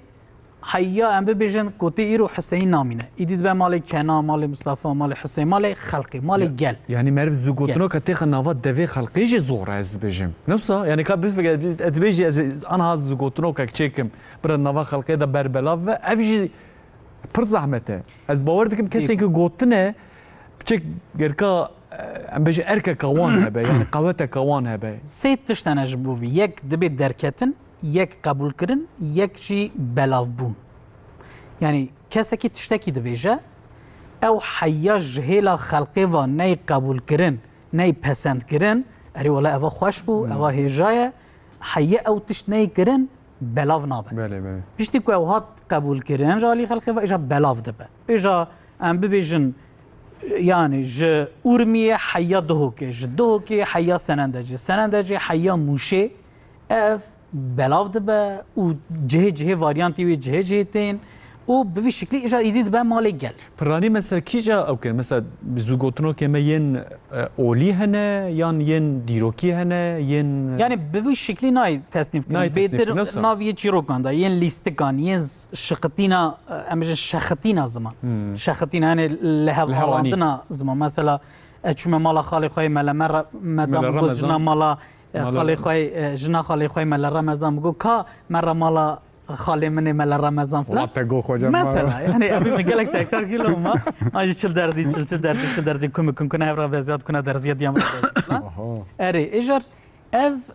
حيا ام بيجن كوتي ايرو حسين نامينه ايدي به مال كنا مال مصطفى مال حسين مال خلقي مال جل يعني معرف زوجوتنا كتيخ نافات دفي خلقي زور از بيجم نفسه يعني كان بالنسبه اتبيجي انا هذا زوجوتنا كتشيكم بر نافا خلقي ده بربلا افجي پر زحمته از باور دكم كسي كوتنا بتشك غيركا ام بيجي اركا كوان هبه يعني قوته كوان هبه سيت تشتنه جبوي يك دبي دركتن یک قبول کردن یک جی بلاف بون یعنی کسی که تشتکی دبیجه او حیا جهیلا خلقی و نی قبول کردن نی پسند کردن اری ولی او خوش بو او هجایه حیا او تشت نی کردن بلاف نابه بله بیشتی که او هات قبول کردن جالی خلقی و ایجا بلاف دبه ایجا ام ببیجن يعني ج أورمية حيا دهوكي ج دهوكي حيا سنندجي حيا موشي اف بلاف دبه و جهه واریانتی و جهه تین و به وی شکلی اجا ایدید به مال گل پرانی مثلا کیجا او که مثلا زوگوتنو که مین اولی هنه یان ین دیروکی هنه ین یعنی به وی شکلی نای تصنیف کنه بهتر ناوی چیرو کنده ین لیست کن ین شقتینا امجن شختینا زمان شختینا یعنی لهو حالاتنا زمان مثلا چون مال خالی خوی مال مدام گوزنا مالا خالی خوی جنا خالی خوی مال رمضان بگو که مرا مالا خالی منی مال رمضان فلان مثلا يعني ابي مقالك تكرار كيلو ما اجي چل دردي كم كنا هبره زياد كنا در زياد يام اري اجر اف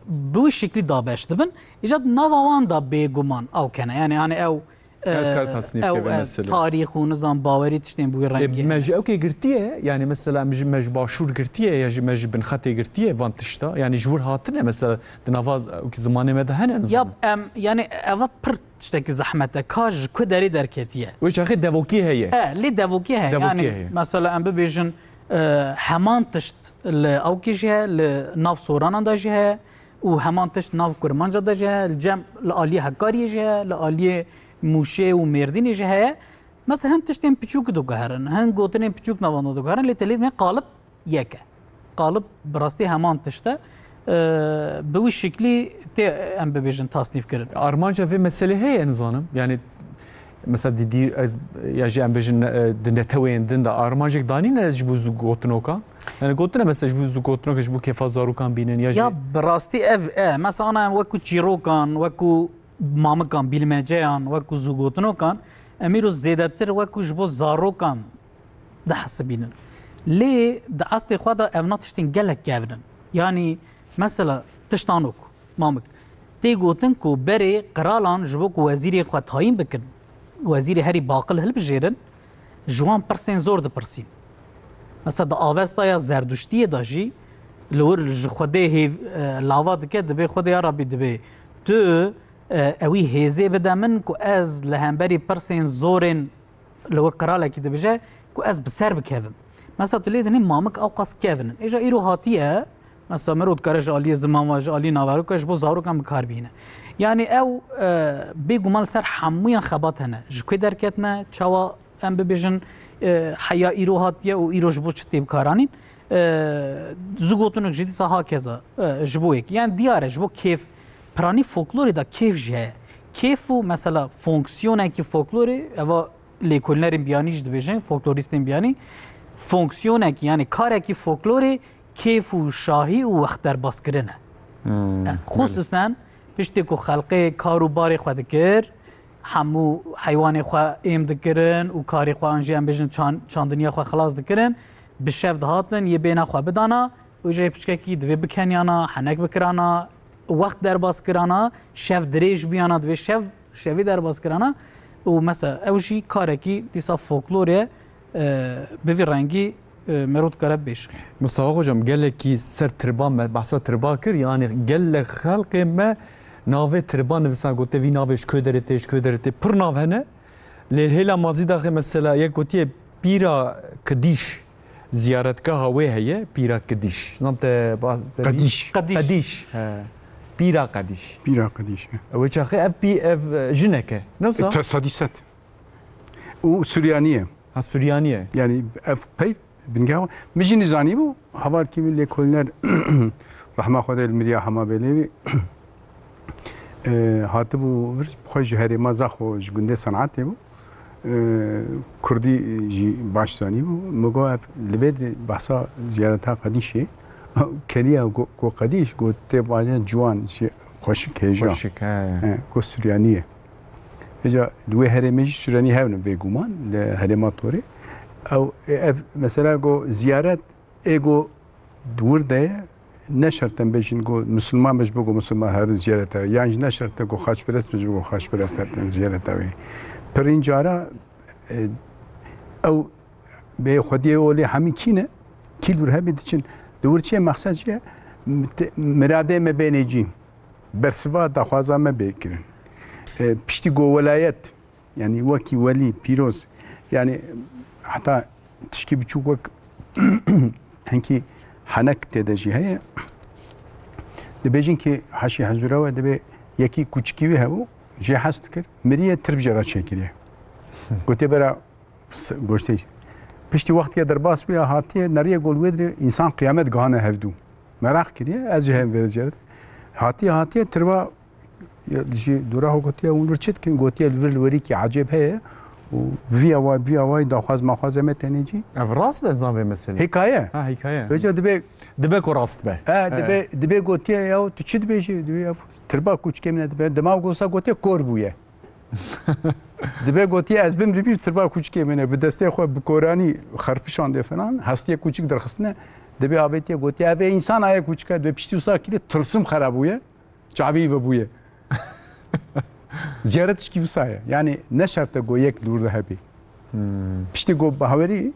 بو شكل دابش دبن اجاد نووان دا بيگمان او كنا يعني او تاريخ ونظام باوري تشتين بو رنگي مج اوكي قرتيه يعني مثلا مج باشور قرتيه يا مج بن خطي قرتيه فانتشتا يعني جور هاتنا مثلا دنافاز اوكي زمانه مده هن ياب يعني اوا برت تشتكي زحمته كاج كدري دركتيه وش اخي دافوكي هي لي دافوكي هي يعني مثلا ام بيجن همان تشت اوكي جهه لناف سوران دا جهه وهمان تشت ناف كرمانجا دا جهه الجم الاليه هكاري جهه الاليه موشه و مردین جهه مثلا هن تشتیم پچوک دو گهرن هن گوتنیم پچوک نوانو دو گهرن لیتلید من قالب یکه قالب براستی همان تشته به وی شکلی تی ام ببیجن تصنیف کرد آرمانجا في مسئله هي نظانم يعني مثلا دي يا جي ام بيجن دنتوين دن دا آرمانجك داني نجبو زوغوتنوكا يعني قلتنا مثلا جبو زوغوتنوكا جبو كيف زارو كان بينن يا براستي اف مثلا انا وكو تشيرو كان وكو مامکان بیلمجیان وکو زوگوتنو کان امیرو زیادتر وکو جبو زارو کان ده حسبینن لی ده اصل خدا اونا تشتین گلک گردن یعنی مثلا تشتانوک مامک تی گوتن کو بری قرالان جبو کو وزیری خود هایم بکن وزیری هری باقل هل بجیرن جوان پرسین زور ده پرسین مثلا ده آوستا یا زردشتی داجی لور خود هی لاوا دکه دبی خود یا ربی دبی تو اوی هیزه بده من کو از لهمبری پرسین زورن لو قراله کی دبجه کو از بسر بکوم مثلا تلید نی مامک او قاس کevin اجا ایرو هاتیه مثلا مرود کارش عالی زمان واج عالی نوارو کش بو زارو کم کار بینه یعنی او بگومال سر حمویان خبات هنه جوکی درکتنه چاوا ام ببیجن حیا ایرو هاتیه و ایروش بو چه تیب کارانین زوگوتونک جدی ساها کذا جبویک یعنی دیاره جبو کیف پرانی فولکلوری دا کیف جه کیفو مثلا فونکسیونه کی فولکلوری اوا لیکولنرین بیانیش دبیجن فولکلوریستین بیانی فونکسیونه کی یعنی کاره کی فولکلوری کیف و شاهی و وقت در باز کرنه خصوصا پشتی که خلقه کاروباری خود دکر همو حیوان خود ایم دکرن و کاری خود انجی هم بیشن چاندنیا خود خلاص دکرن به شف دهاتن یه بین خود بدانا و جای پشکه کی دوی بکنیانا حنک بکرانا وقت در باز کرانا شف دریش بیانا دوی شفی در باز کرانا و مثلا اوشی کاره کی دیسا فولکلوره بوی رنگی مرود کرد بیش. مصطفی hocam geleki ser triban me bahsa triban kir yani gelek xalqê me navê triban nivîsan gote vî navê ji köderê tê pir nav hene lê hêla mazî daxê mesela yek gotiye pîra Kidîş ziyaretgaha wê heye pîra Kidîş nan te Qedîş pîra Qedîş wê çaxê ev jinek e newsa تصادیست او سوریانیه ha Süryaniye yani ev pey بنگاه میجی نزانی بو هوار کی ملی کولنر رحمه خدا المریا حما بلیوی هات بو ورش خوش هری مزاخ و گنده صنعت بو کردی جی باش زانی بو مگو لبید بحثا زیارتها قدیشه کنیا گو قدیش گو تباجن جوان خوش کیجا گو سوریانیه اجا دوی هری میجی سوریانی هاون بگومان لهرما توری او مثلا گو زیارت ایگو دور ده نشرتن بشین گو مسلمان بش بگو مسلمان هر زیارت ها یعنی نشرت گو خاش پرست بش بگو خاش پرست هر زیارت ها پر این جارا او به خودی اولی همی کینه کی دور همی دیچین دور چیه مقصد چیه مراده مبینیجی برسوا دخوازا مبیکرن پشتی گو ولایت یعنی وکی ولی پیروز yani hatta tişki bir çok hangi hanek tedeci heye de bejin ki haşi hazura ve de yeki küçüki ve bu je hast kır meriye trbjara çekiliyor gote bera goşte pişti vakti derbas bir hatiye nariye gol vedri insan kıyamet gahane hevdu merak kiriye az hem vereceğiz hatiye trba dura gotiye unur çetkin gotiye veri ki acayip heye وی آوای داخواز مخواز متنیجی راست نظام مثلا حکایه حکایه بچه دبه کو راست به دبه گوتیه یا تو چی دبه تربا کوچ کمینه دبه دماغ گوسا گوتیه کور بویه دبه گوتیه از بیم ریبیش تربا کوچ کمینه به دسته خو بکورانی خرپشانده فلان هستی کوچیک درخستنه دبه آبیتیه گوتیه به انسان آیا کوچکه دبه پشتی وسا کلی ترسم خرابویه چابی بویه ziyaret ki vsaya yani ne şartta go yek durdu hebi pişti go bahaveri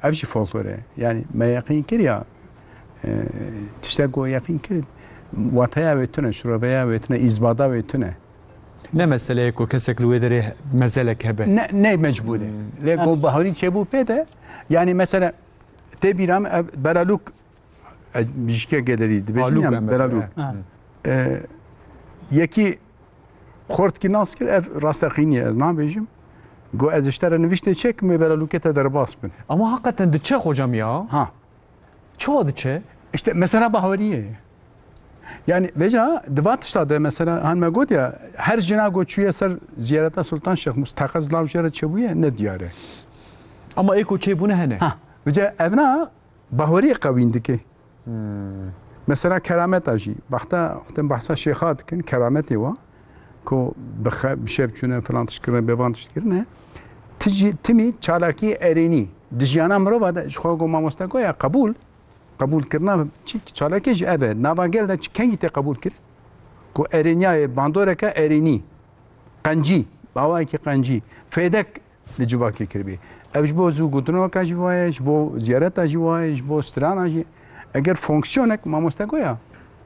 evşi folklore yani me yakin kiriya tişte go yakin kir vataya ve tüne şurabaya ve tüne izbada ve tüne ne mesele ko kesek luederi meselek hebe ne mecburi le go bahaveri çebu pede yani mesela tebiram beraluk bişke geleriydi benim beraluk yeki خورد کی ناس کرد راستقینی از نام بیشم گو از اشتر نوشته چک می برای لوکت در باس بن اما حقیقتا دچه hocam ya ha çoğu دچه işte mesela bahariye yani veja dvat işte mesela han me god ya her jina goçuya ser ziyarete Sultan Şeyh Mustakaz lavjere çebuye ne diyare ama eko çebune hene ha veja evna bahariye qavindiki mesela keramet aji baxta bahsa şeyhat kin kerameti va کو بخشب چونه فلان تشکرن بیوان تشکرنه تمی چالاکی ارینی دجیانا مرو بعد خو گو ما مستقو یا قبول کرنا چی چالاکی ج اوه ناوانگل دا کنگی ته قبول کر کو ارینیای باندوره که ارینی قنجی باوای کی قنجی فیدک لجواکی کربی اوج بو زو گودنو کا جوای بو زیارت جوای بو ستران اجی اگر فونکسیونک ما مستقو یا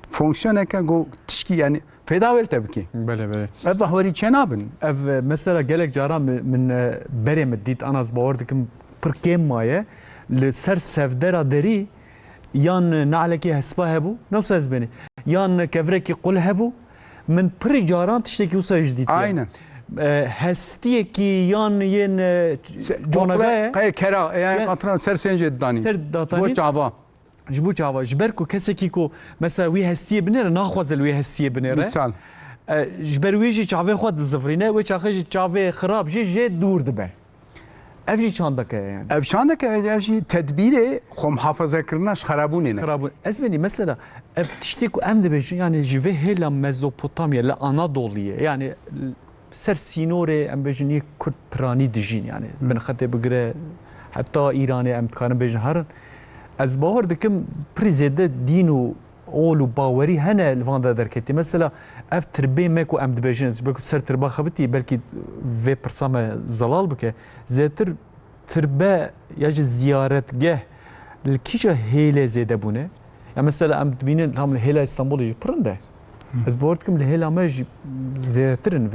فونکسیونک گو تشکی yani feda vel tabii ki. Bele. Ev bahvari çenabın. Ev mesela gelek cara min berê min dît anas bawer dikim pir kêm maye li ser sevdera derî یان نعلکی هسپا هبو نوسا از بینی یان کفرکی قل هبو من پری جاران تشتکی وسا جدید aynen. هستیه کی یان ین جونگه Kaya kera yani atran ser sence dani. سر داتانی Bu çava. جبو چاوا جبر کو کسی کی کو مثلا وی هستیه بنره ناخوازل وی هستیه بنره Misal. جبر ویجی چاوه خود زفرینه و چاخه چاوه خراب جی دور دبه افجی چاندکه yani Evşanda ki evşi tedbiri xom muhafaza kırnaş xarabuni ne. خراب از بینی مثلا اف تشتی کو ام دبه yani جوه هلا مزوپوتامیا ل آنادولیه yani سر سینوره ام بجنی کرد پرانی دجین yani بن خطه بگره حتی ایرانی ام کارن بجن هرن از باور دکم پریزده دین و اول و باوری هنه الواندا درکتی مثلا اف تربی مکو ام دبجن بلکه سر تربا خبتی بلکه و پرسام زلال بکه زیتر تربه یا زیارتگاه لکیجا هیله زیده بونه یا مثلا ام دبینن tam هیله استانبول جی پرنده از باور دکم هیله ما زیترن و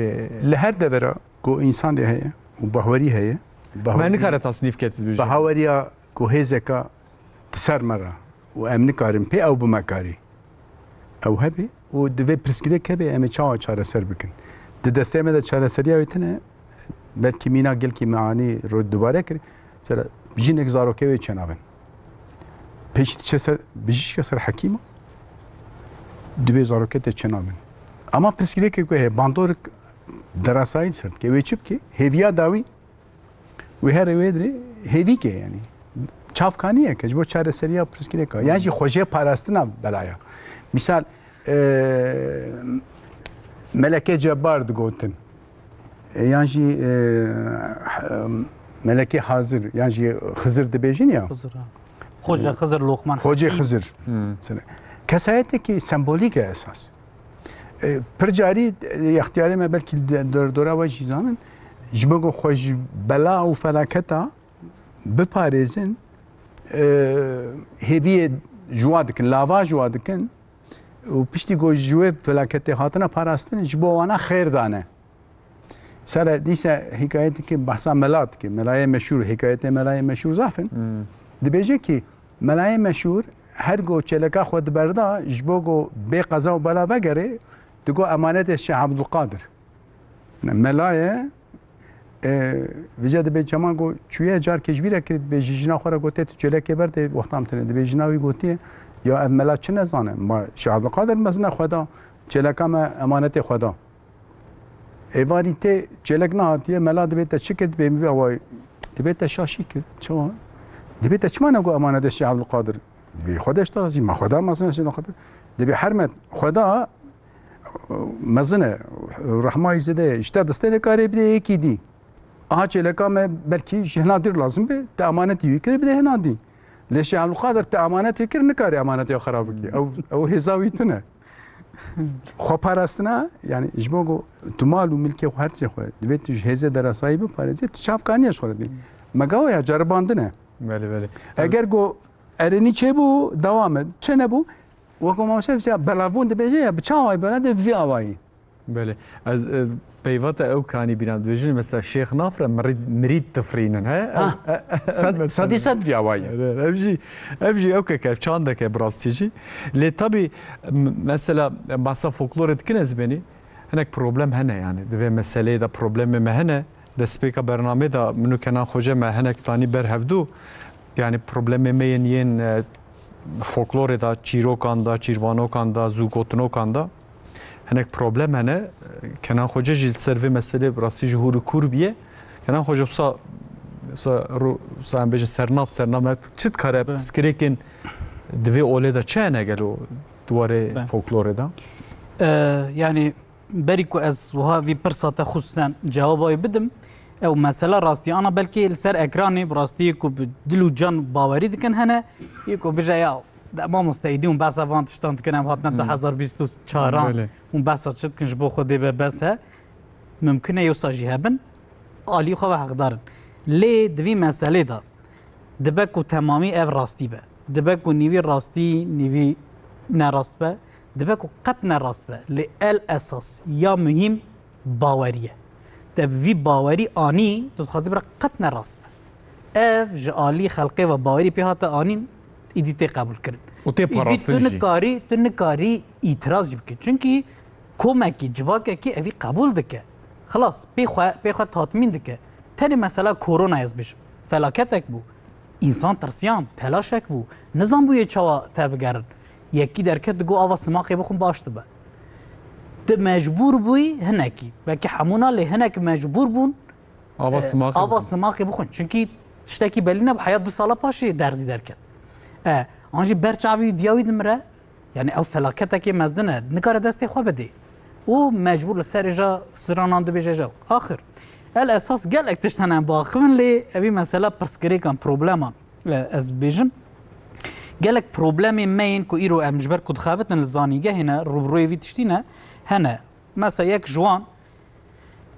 Leher de vera go insan de heye u bahwari heye. ما نکاره تصنیف کتیز بجن Bahwariya go hezeka تسر مرة وأمن كارم بي أو بمكاري أو هبي ودفي برسكري كبي أمي شاو شارة سر بكن دستي مدى شارة سريع ويتنا بلكي مينا قل كي معاني رود دوباره كري سر بجينك زارو كبي چنابن بيش تشسر بيجيش كسر حكيمة دبي زارو كته چنابن أما برسكري كي هي باندور دراساين سرت كي ويچب كي هيفيا داوي وهر ويدري هيفي كي يعني çavkaniye ki bu çare seriya priskine ka yani hoje parastina belaya misal meleke cebbar digotin yani meleke hazır yani Hızır dibejin ya Hızır Lokman hoje Hızır kesayete ki sembolik esas percari ihtiyarı me belki dora ve jizanın jibogo hoş bela u felaketa بپارێزن هێویە جووا دکن لاوا جووا دکن و پشتی گۆ ژوێ پلاکەتێ هاتنە پاراستن ji بۆ وانە خێردانە سەر دیسە حکایەتێکی بەحسا مەلاتکە مەلایە مەشهور حکایەتێ مەلایە مەشهور زافن دەبێژە کی مەلایە مەشهور هەر گۆ چێلەکە خۆ دبەردا ji بۆ گۆ بێ قەزا و بەلا بەگەرێ دگۆ ئەمانەتێ شێخ عەبدولقادر مەلایە ویجا دبی جمان گو چویه جار کشویره کرد به جیجنا خورا گوته تو چلکه برده وقتام تنه دبی جناوی گوتیه یا املا چه نزانه ما شیخ عبدالقادر مزنه خدا چلکه ما امانت خدا ایواری ته چلک نه هاتیه ملا دبی تا چی کرد به میوه وای دبی تا شاشی کرد چه دبی تا چما نگو امانت شیخ عبدالقادر بی خودش ترازی ما خدا مزنه شیخ خدا دبی حرمت خدا مزنه رحمای زده اشته دسته کاری بده یکی دی aha çelekame belki jehnadir lazım be te amaneti yükür bir de henadi leşe Abdülkadir te amanet yükür ne kare amaneti ya xarab ki o hezavi tune xo parastına yani jbogo tumal u milki her şey xo devet heze dera sahibi parası tu şafkaniye şorat bi magav ya carbandine بله eğer go ereni çebu devam et çene bu و como se ya belavun de beje ya bçavay böyle de vi avay بله از پیوات او کانی بیرند ویژن مثلا شیخ نافره مرید تفرینن ها صدی صد vi avay افجی او که چانده که براستیجی لی tabi mesela masa folklor etkin ez beni هناك problem هنه yani دوی مسئله دا problem me hene despeka برنامه da منو kenan hoca me هناك tani berhevdu yani problem me yen folklor da çirokan da çirvanokan da zugotnokan da هناك problem هنه kenan hoca jil serve mesele rasti jhur kurbiye kenan hoca sa beje sernav çit kare skrekin dve ole da çene gelo duvare folklore da yani beriku ez وها vi persata khususan cevabı bidim ev mesela rasti ana belki ser ekranı rasti ku dilu can bavari dikin hene yeko beje ya ما مستعدين بس avant اشتانت كلام هاتنا 2024 وبس شتكنش بو خدي بس ممكن يوصاجي هبن علي خو حقدارن لي دوی مسئله دا دبکو تمامی اف راستی به دبکو نیوی راستی نیوی نراست به دبکو قط نراست به لی الاساس یا مهم باوریه دبوی باوری آنی تو خواهی برای قط نراست به اف جعالی خلقه و باوری پیهات آنین ایدی تی قبول کرد و تی پاراستن جی تو نکاری اعتراض جی بکن چونکی کمکی جواکه که اوی قبول دکه خلاص پیخوا تطمین دکه تنی مثلا کرونا از بشم فلاکتک بو انسان ترسیان تلاشک بو نظام بوی چوا تبگرن یکی درکت گو آوا سماقی بخون باشت با ده مجبور بوی هنکی بکی همونا لی هنک مجبور بون آوا سماقی بخون چونکی تشتکی بلینه بحیات 2 ساله پاشی درزی درکت آنجی برچاوی دیاوی دمره یعنی او فلاکتکی مزنه نکار دستی خواه بده و مجبور لسر جا سرانانده بیجه جا آخر الاساس قال لك تشتنا باخون لي ابي مساله برسكري كان بروبليم از بيجم قال لك بروبليم مين كو ايرو امجبر كود خابتن الزانيجه هنا روبروي في تشتينا هنا مثلا يك جوان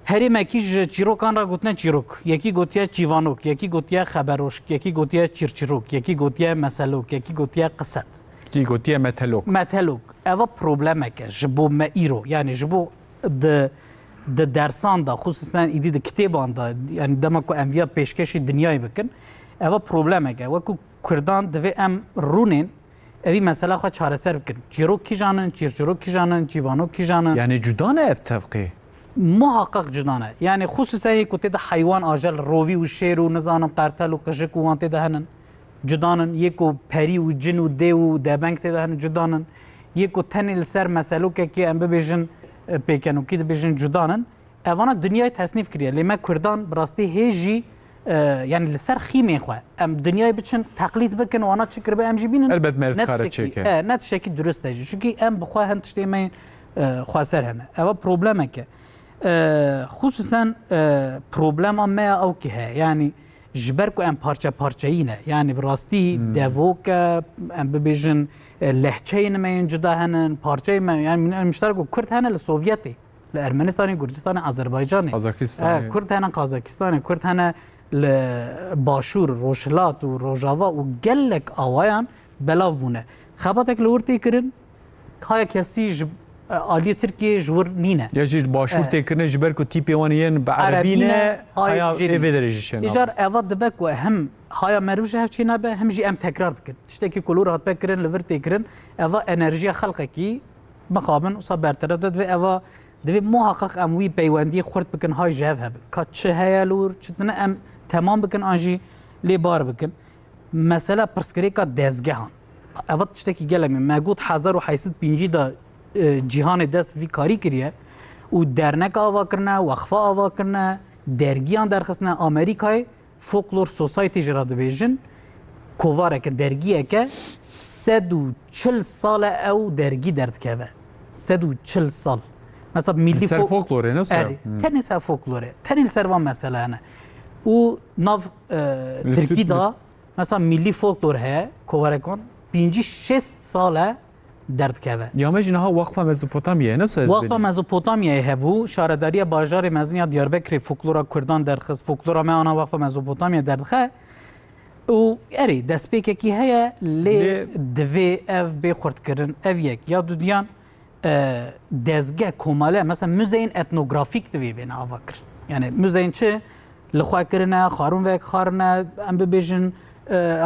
هري ماكيج تشيرو كان را قلتنا تشيروك يكي قوتيا تشيفانوك يكي قوتيا خبروشك يكي قوتيا تشيرچيروك يكي قوتيا مسلوك يكي قوتيا قصت يكي قوتيا متلوك اوا بروبليمك جبو ما ايرو يعني جبو د درسان دا خصوصا ایدی د کتابان دا یعنی دما کو انویا پیشکش دنیای بکن اوا پروبلمه که وکو کردان دوی ام رونین اوی مسئله خو چاره سر بکن چیرو کی جانن چیرچرو کی جانن چیوانو کی جانن یعنی جدانه اتفقی محقق جدانه یعنی خصوصا یک کوته د حیوان آجل رووی و شیر و نزانم قرتل و قشق و وانته دهنن جدانن یکو پری و جن و دی و دبنگ ته دهن جدانن یکو تنل سر مسئله که ام ببیجن پیکنو کی دبیجن جدانن اوانا دنیای تصنیف کریه لیما کردان براستی هیجی یعنی لسر خیمه خواه ام دنیای بچن تقلید بکن وانا چکر به ام جی بینن البته مرد کاره چکه نه شکی درست دیجی چونکی ام بخواه هند تشتی من خواسر هنه اوا پروبلمه که خصوصا پروبلم ما او که یعنی جبر کو ام پارچه پارچهینه یعنی براستی دوک ام ببیجن لهچه نمین جدا هنن پارچه ما یعنی مشترک کرد هنن لسوویتی لارمنستان گرجستان آذربایجان قازاقستان کرد هنن قازاقستان کرد هنن لباشور روشلات و روجاوا و گلک آوایان بلاو بونه خباتک لورتی کرن های کسی آلی ترکیه جور نینه یا جیر باشور تکرنه جبر کو تیپی وانیین به عربینه هایا ایوه درجیشن ایجار اواد دبک و هم هایا مروجه هف چینا به هم جی ام تکرار دکن تشتکی کلور هات بکرن لور تکرن اوا انرژی خلقه کی مخابن و صاب برطرف داد و اوا دوی محقق اموی پیوندی خورد بکن های جهو هبن که چه هیا لور چطنه ام تمام بکن آنجی لی بار بکن مثلا پرسکری که دزگه هان اواد تشتکی گلمی مگود 1085 دا جهان دست وی کاری کریه و درنک آوا کرنه وقفه آوا کرنه درگیان درخستنه آمریکای فولکلور سوسایتی جرا دبیجن کوواره که درگیه که 140 سال او درگی درد که 140 سال مثلا ملی فولکلوره نه سر تنی سر فولکلوره تنی سروان مثلا نه و ناو ترکی دا مثلا ملی فولکلور ها کوواره کن 5-6 ساله درد که یا مجنها وقفه مزوپوتامیه نه سر وقفه مزوپوتامیه هبو شارداری بازار مزنی دیاربکر فولکلورا کردان درخص فولکلورا ما آنها وقفه مزوپوتامیه درخه و اری دسپیک کی هيا لی دوی اف بی خورد کردن اف یک یا دو دیان دزگه کماله مثلا موزین اتنوگرافیک دوی بین آواکر یعنی موزین چه لخواه کرنه خارون وک خارنه ام ببیجن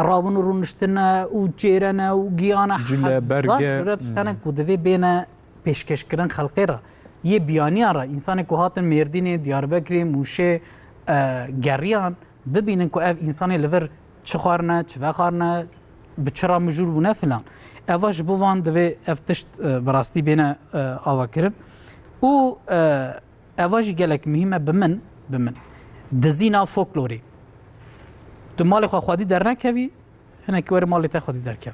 رابون رونشتنه و جیرنه و گیانه حزات جراتشتنه که دوی بین پیشکش کردن خلقی را یه بیانی را انسان که هاتن مردین دیاربکری موشه گریان ببینن که اف انسانی لور چه خارنه چه خارنه به چرا مجور بونه فلان اواش بوان دوی افتشت براستی بین آوا کرن و اواش گلک مهمه بمن دزینا فولکلوری تو مال خودی در نکوی هنه که ور مال تا خودی در کوی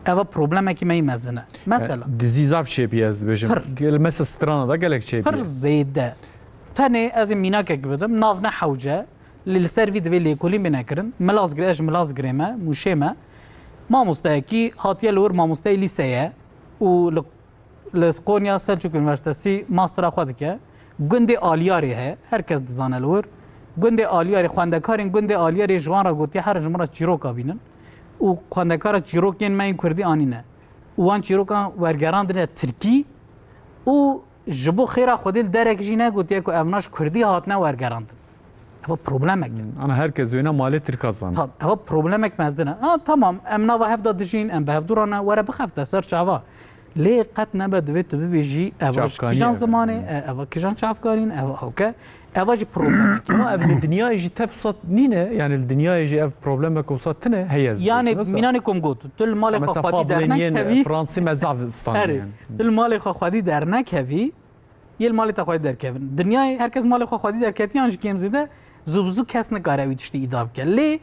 اوا پروبلمه که می مزنه مثلا دزیزاب چه پیاز بجم گل مثلا سترانه دا گلک چه پر زیده تاني از مینا که بدم ناف نه حوجه للسيرفي دوی لیکولی بنکرن ملاز گریش ملاز گریمه موشیمه ما مستحقی هاتیه لور ما مستحقی لیسیه و لسقونیا سلچوک یونیورسیتی ماستر خود که گنده آلیاری ہے هر کس دزانه لور گنده آلیاری خواندکارین گنده آلیاری جوان را گوتی هر جمعه چیروکا بینن و خواندکار چیروکین من کردی آنینه وان چیروکا ورگراندنه ترکی و جبو خیره خودیل درک جینه گوتی که افناش کردی هاتنه ورگراندن ev problemek. Ana herkes oyuna mali tir kazan. Tabii, ev problemek mezine. Tamam, em nava hevda dijin, em behevdurana were bixefte ser çava. Lê qet nebe divê tu bibêjî ev Çavkanî kîjan ev. zimanê, ev kîjan çavkanîn, ev hewke, ev jî problemek. Ama ev dünya jî tep sat nîne yani dünya jî ev problemek olsa tine heye. Yani mînanê kom got, tu li malê xwe xwedî dernekevî, Fransî mezavstan herê, yani. tu li malê xwe xwedî dernekevî, yê li malê te xwedî derkevin. Dinyayê herkes malê xwe xwedî derketiyan ji kêm zêde zû bi zû kes nikare wî tiştî îda bike. Lê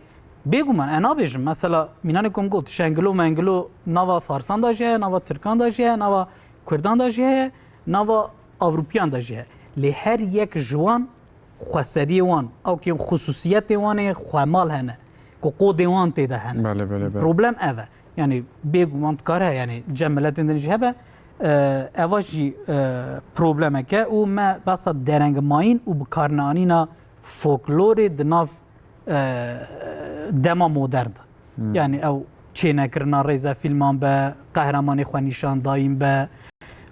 bêguman em nabêjim mesela mînanê kom got şengilo mengilo nava Farsan da jî heye, nava Tirkan da jî heye, nava Kurdan da jî heye, nava Avropiyan da jî heye. Lê her yek ji wan xweseriyê wan ew kêm xusûsiyetê wan ê xwemal hene ku qodê wan têde hene. Bele. Problem ev e. Yani bêguman dikare yani cem milletên din jî hebe eva jî problemek e û me besa derengmayîn û bikarneanîna folklorê di nav dema modern de. Yani ew çênekirina rêza fîlman be, qehremanê xwe nîşan dayîn be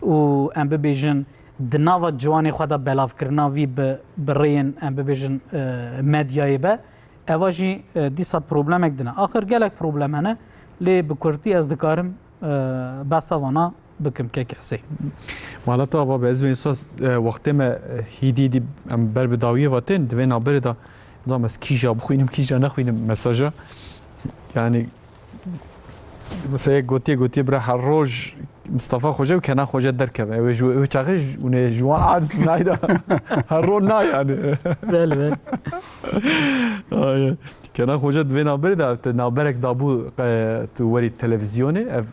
û em bibêjin di nava ciwanê xwe de belavkirina vî bi rêyên em bibêjin medyayê be eva jî dîsa problemek dine. Axir gelek problem hene lê bi Kurtî ez dikarim besa vana bikim kekesê. Malata ava be ez vê sos wextê me hîdî em ber bi dawiyê ve tên divê naberê da zam ez kîja bixwînim kîja nexwînim mesaja yani mesela gotiye bira her roj Mustafa Hoca û Kenan Hoca derkeve ew ew çaxî hûn ê ji wan arz nayda her roj na yani. Bele. Kenan Hoca divê naberê da te naberek dabû tu werî televizyonê ev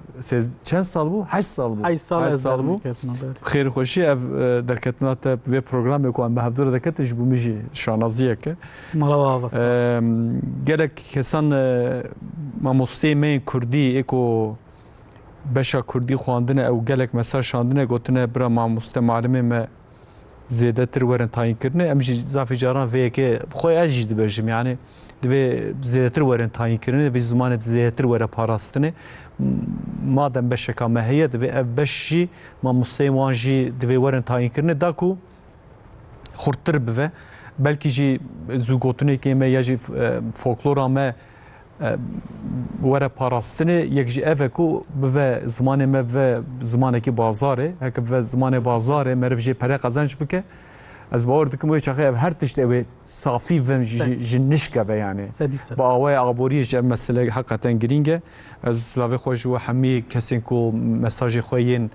çend sal bû? 8 sal bû. 8 sal bû. Xêr xweşî ev derketina te vê programê ku em bi hevdûr diketin ji bo min jî şanaziyek e. Mala Gelek kesan mamosteyê me yên Kurdî ê ku beşa Kurdî xwandine ew gelek mesaj şandine gotine bira mamoste malimê me zêdetir werin tayînkirine em jî zafî caran vê yekê xwe ez jî dibêjim yani divê zêdetir werin tayînkirinê divê zimanê zêdetir were parastinê madem beşeka me heye divê ev beş jî mamosteyên wan jî divê werin tayînkirinê da ku xurttir bive belkî jî zûgotinekê me ya jî folklora me were parastinê yek ji ev e ku bive zimanê me ve zimanekî bazarê heke bive zimanê bazarê meriv jê pere qezenc bike ez bawer dikim wê çaxê ev her tişt ew ê safî ve ji nişkeve yani bi awaya aboriyê ji ev mesele heqeten giring e ez silavê xwe ji we hemî kesên ku mesajê xwe yên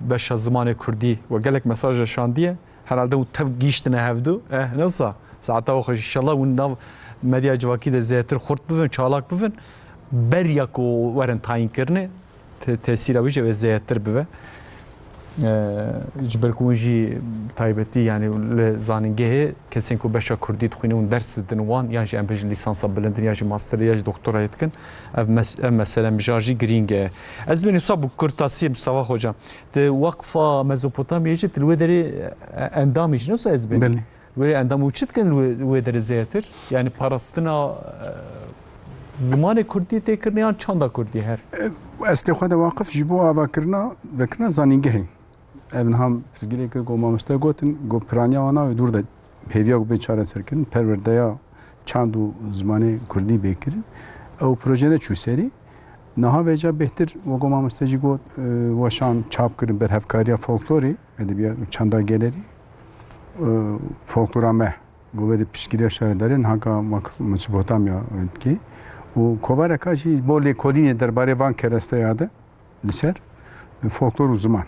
beşa zimanê Kurdî we gelek mesaja şandiye herhalde û tev gîştine hevdû newsa saeta xwe inşallah hûn nav medya civakî de zêtir xurt bibin çalak bibin beriya ku werin tayînkirinê tesîra wî jî ew zêtir bibe ji ber ku hûn jî taybetî yani li zanîngehê kesên ku beşa Kurdî dixwînin û ders didin wan yan jî em bêjin lîsansa bilindin ya jî masterê ya jî doktorayê dikin ev mesele mijar jî girîng e ez bê nûsa bu Kurtasiyê Mustafa Hoca di Waqfa Mezopotamyayê jî li wê derê endamê jî nûsa ez bê wê endam û çi dikin wê derê zêtir yani parastina zimanê Kurdî têkirine yan çanda Kurdî her استê xwe de waqif ji bo avakirina vekirina zanîngehê ev ham pirsgirêkir got mamoste gotin got piraniya wan navê dûr de hêviya ku bê çareserkirin perwerdeya çand û zimanê Kurdî bêkirin ew proje neçû serî niha vêca bêhtir we got mamoste jî got weşan çap kirin berhevkariya folklorê edebiyat çanda gelerî folklora me got vê piştgiriya şaredarên haka Mezopotamya ki û kovareka jî bo lêkolînê derbarê van keresteya de li ser folklor û ziman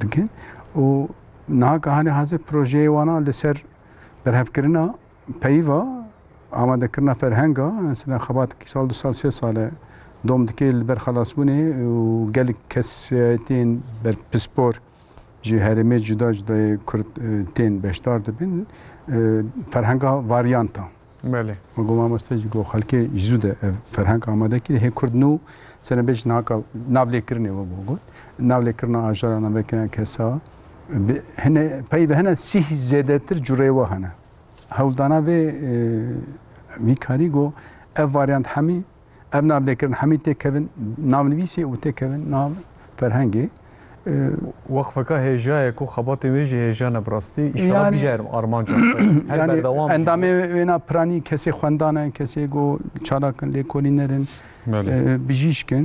dikin û niha hanê hazir projeyê wana li ser berhevkirina peyva amadekirina ferhenga mesela xebatekî sal du sal sê sal e dom dike li ber xelasbûnê û gelek kesiyetên ber pispor ji herêmê cuda cudayê Kurd tên beşdar dibin ferhenga varyanta Belê got mamoste jî got xelkê ji zû de ev ferheng amade kir hê Kurd nû senebêj naka navlêkirinê we got navlêkirina ajarana vekine kesa hene peyve hene sih zêdetir cureyê we hene hewldana vê vî karî got ev varyant hemî ev navlêkirin hemî têkevin navnivîsê û têkevin nav ferhengê وقفك هجاء كو خبط ويجي هجاء براستي إشتغل يعني- بيجرم أرمان جان يعني اندامه وینا پرانی کسی خواندانه کسی گو چالاکن لیکولینرن بجیشکن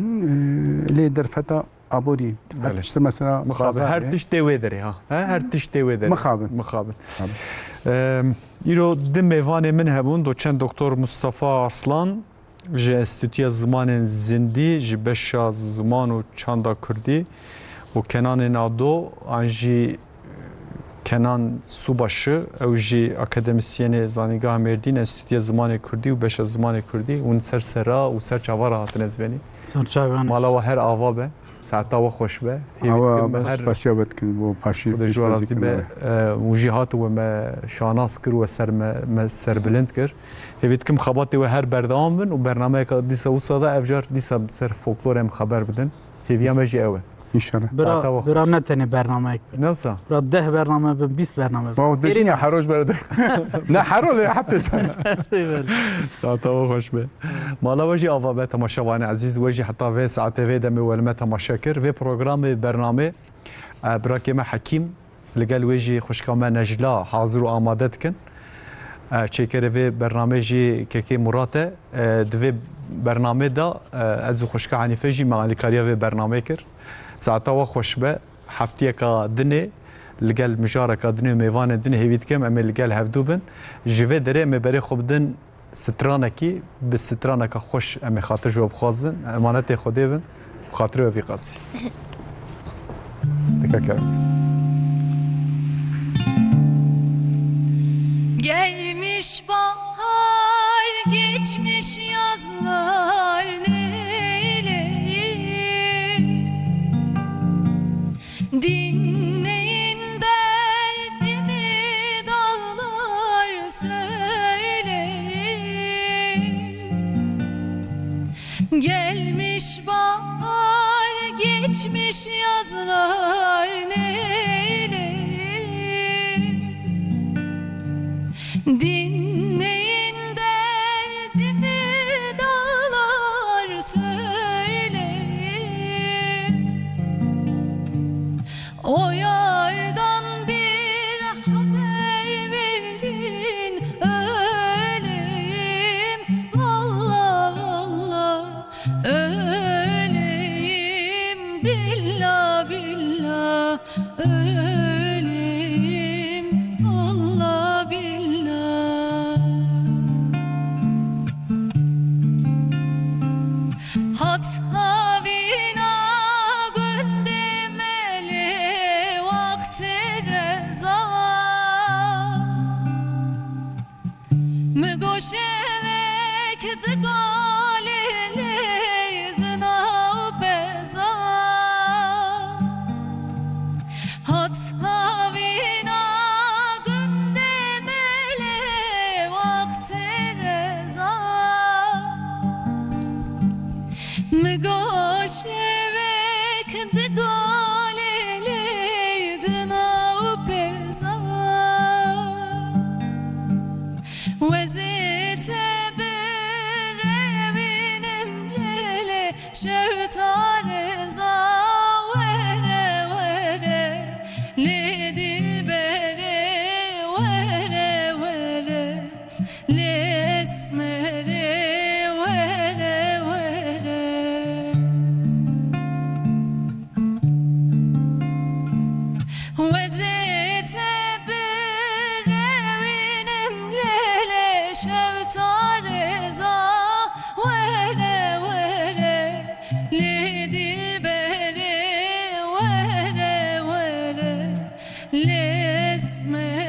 لی درفتا ابوری بله. işte mesela مخابن هر تشت ويدري ها هر تشت ويدري مخابن İro di meyvanê min hebûn doçent Doktor Mustafa Arslan ji Enstitûya Zimanên Zindî ji beşa ziman û çanda Kurdî û Kenanê Nado an jî Kenan Subaşı ew jî akademisyenê Zanîgeha Mêrdîn Enstitûya Zimanê Kurdî û beşa zimanê Kurdî hûn ser sera û ser çavara hatin ezbenî mala we her ava be saeta we xweş be ama spasiya betkin bu paşi جوازی به موجیهات و ما شاناس کر و سر بلند کر هیوید کم خباتی و هر بردام بن و برنامه که دیسا و صدا افجار دیسا سر فولکلور هم خبر بدن تیویا مجی اوه inşallah برا نتنی برنامه نفسا برا 10 برنامه به 20 برنامه ما دشنی حروج برده نه حرول حتی ساعتا و خوش به مالا وجی آوا به تماشاوان عزیز وجی حتی و ساعت و دم ولما تماشا کر و پروگرام برنامه براکم حکیم لگل وجی خوشکامه نجلا حاضر و آماده کن چیکر و برنامه جی که مراته دو برنامه دا از خوشکا عنیفه جی معالیکاریا و برنامه کر ساعتا و خوش به هفتیه که دنه لگل مجارکا دنه میوان دنه هیوید کم اما لگل هفدو بن جوه داره اما بری خوب دن سترانکی به سترانکا خوش اما خاطر جو بخوازن امانت خوده بن خاطر و قاسی دکا Gelmiş bahar, geçmiş yazlar neyleyim? Dinleyin derdimi dağlar söyleyin. Gelmiş bahar, geçmiş yazlar neyleyim? Dinleyin derdimi dağlar söyleyin. O yardan bir haber verin öleyim. Allah Allah öleyim. Billah billah öleyim. Allah billah. Hathavina gündemeli vakti reza. Mügoşevek dıgalili zınav beza. Hathavina gündemeli vakti reza. Mügoşevek dıgalili zınav beza. Vezite bir evinim lele şevtareza. Vere vere le dilbere. Vere vere le esmere. Vere vere Vezite bir evinim lele şevtareza. Vere vere le dilbere. Vere vere le esmere.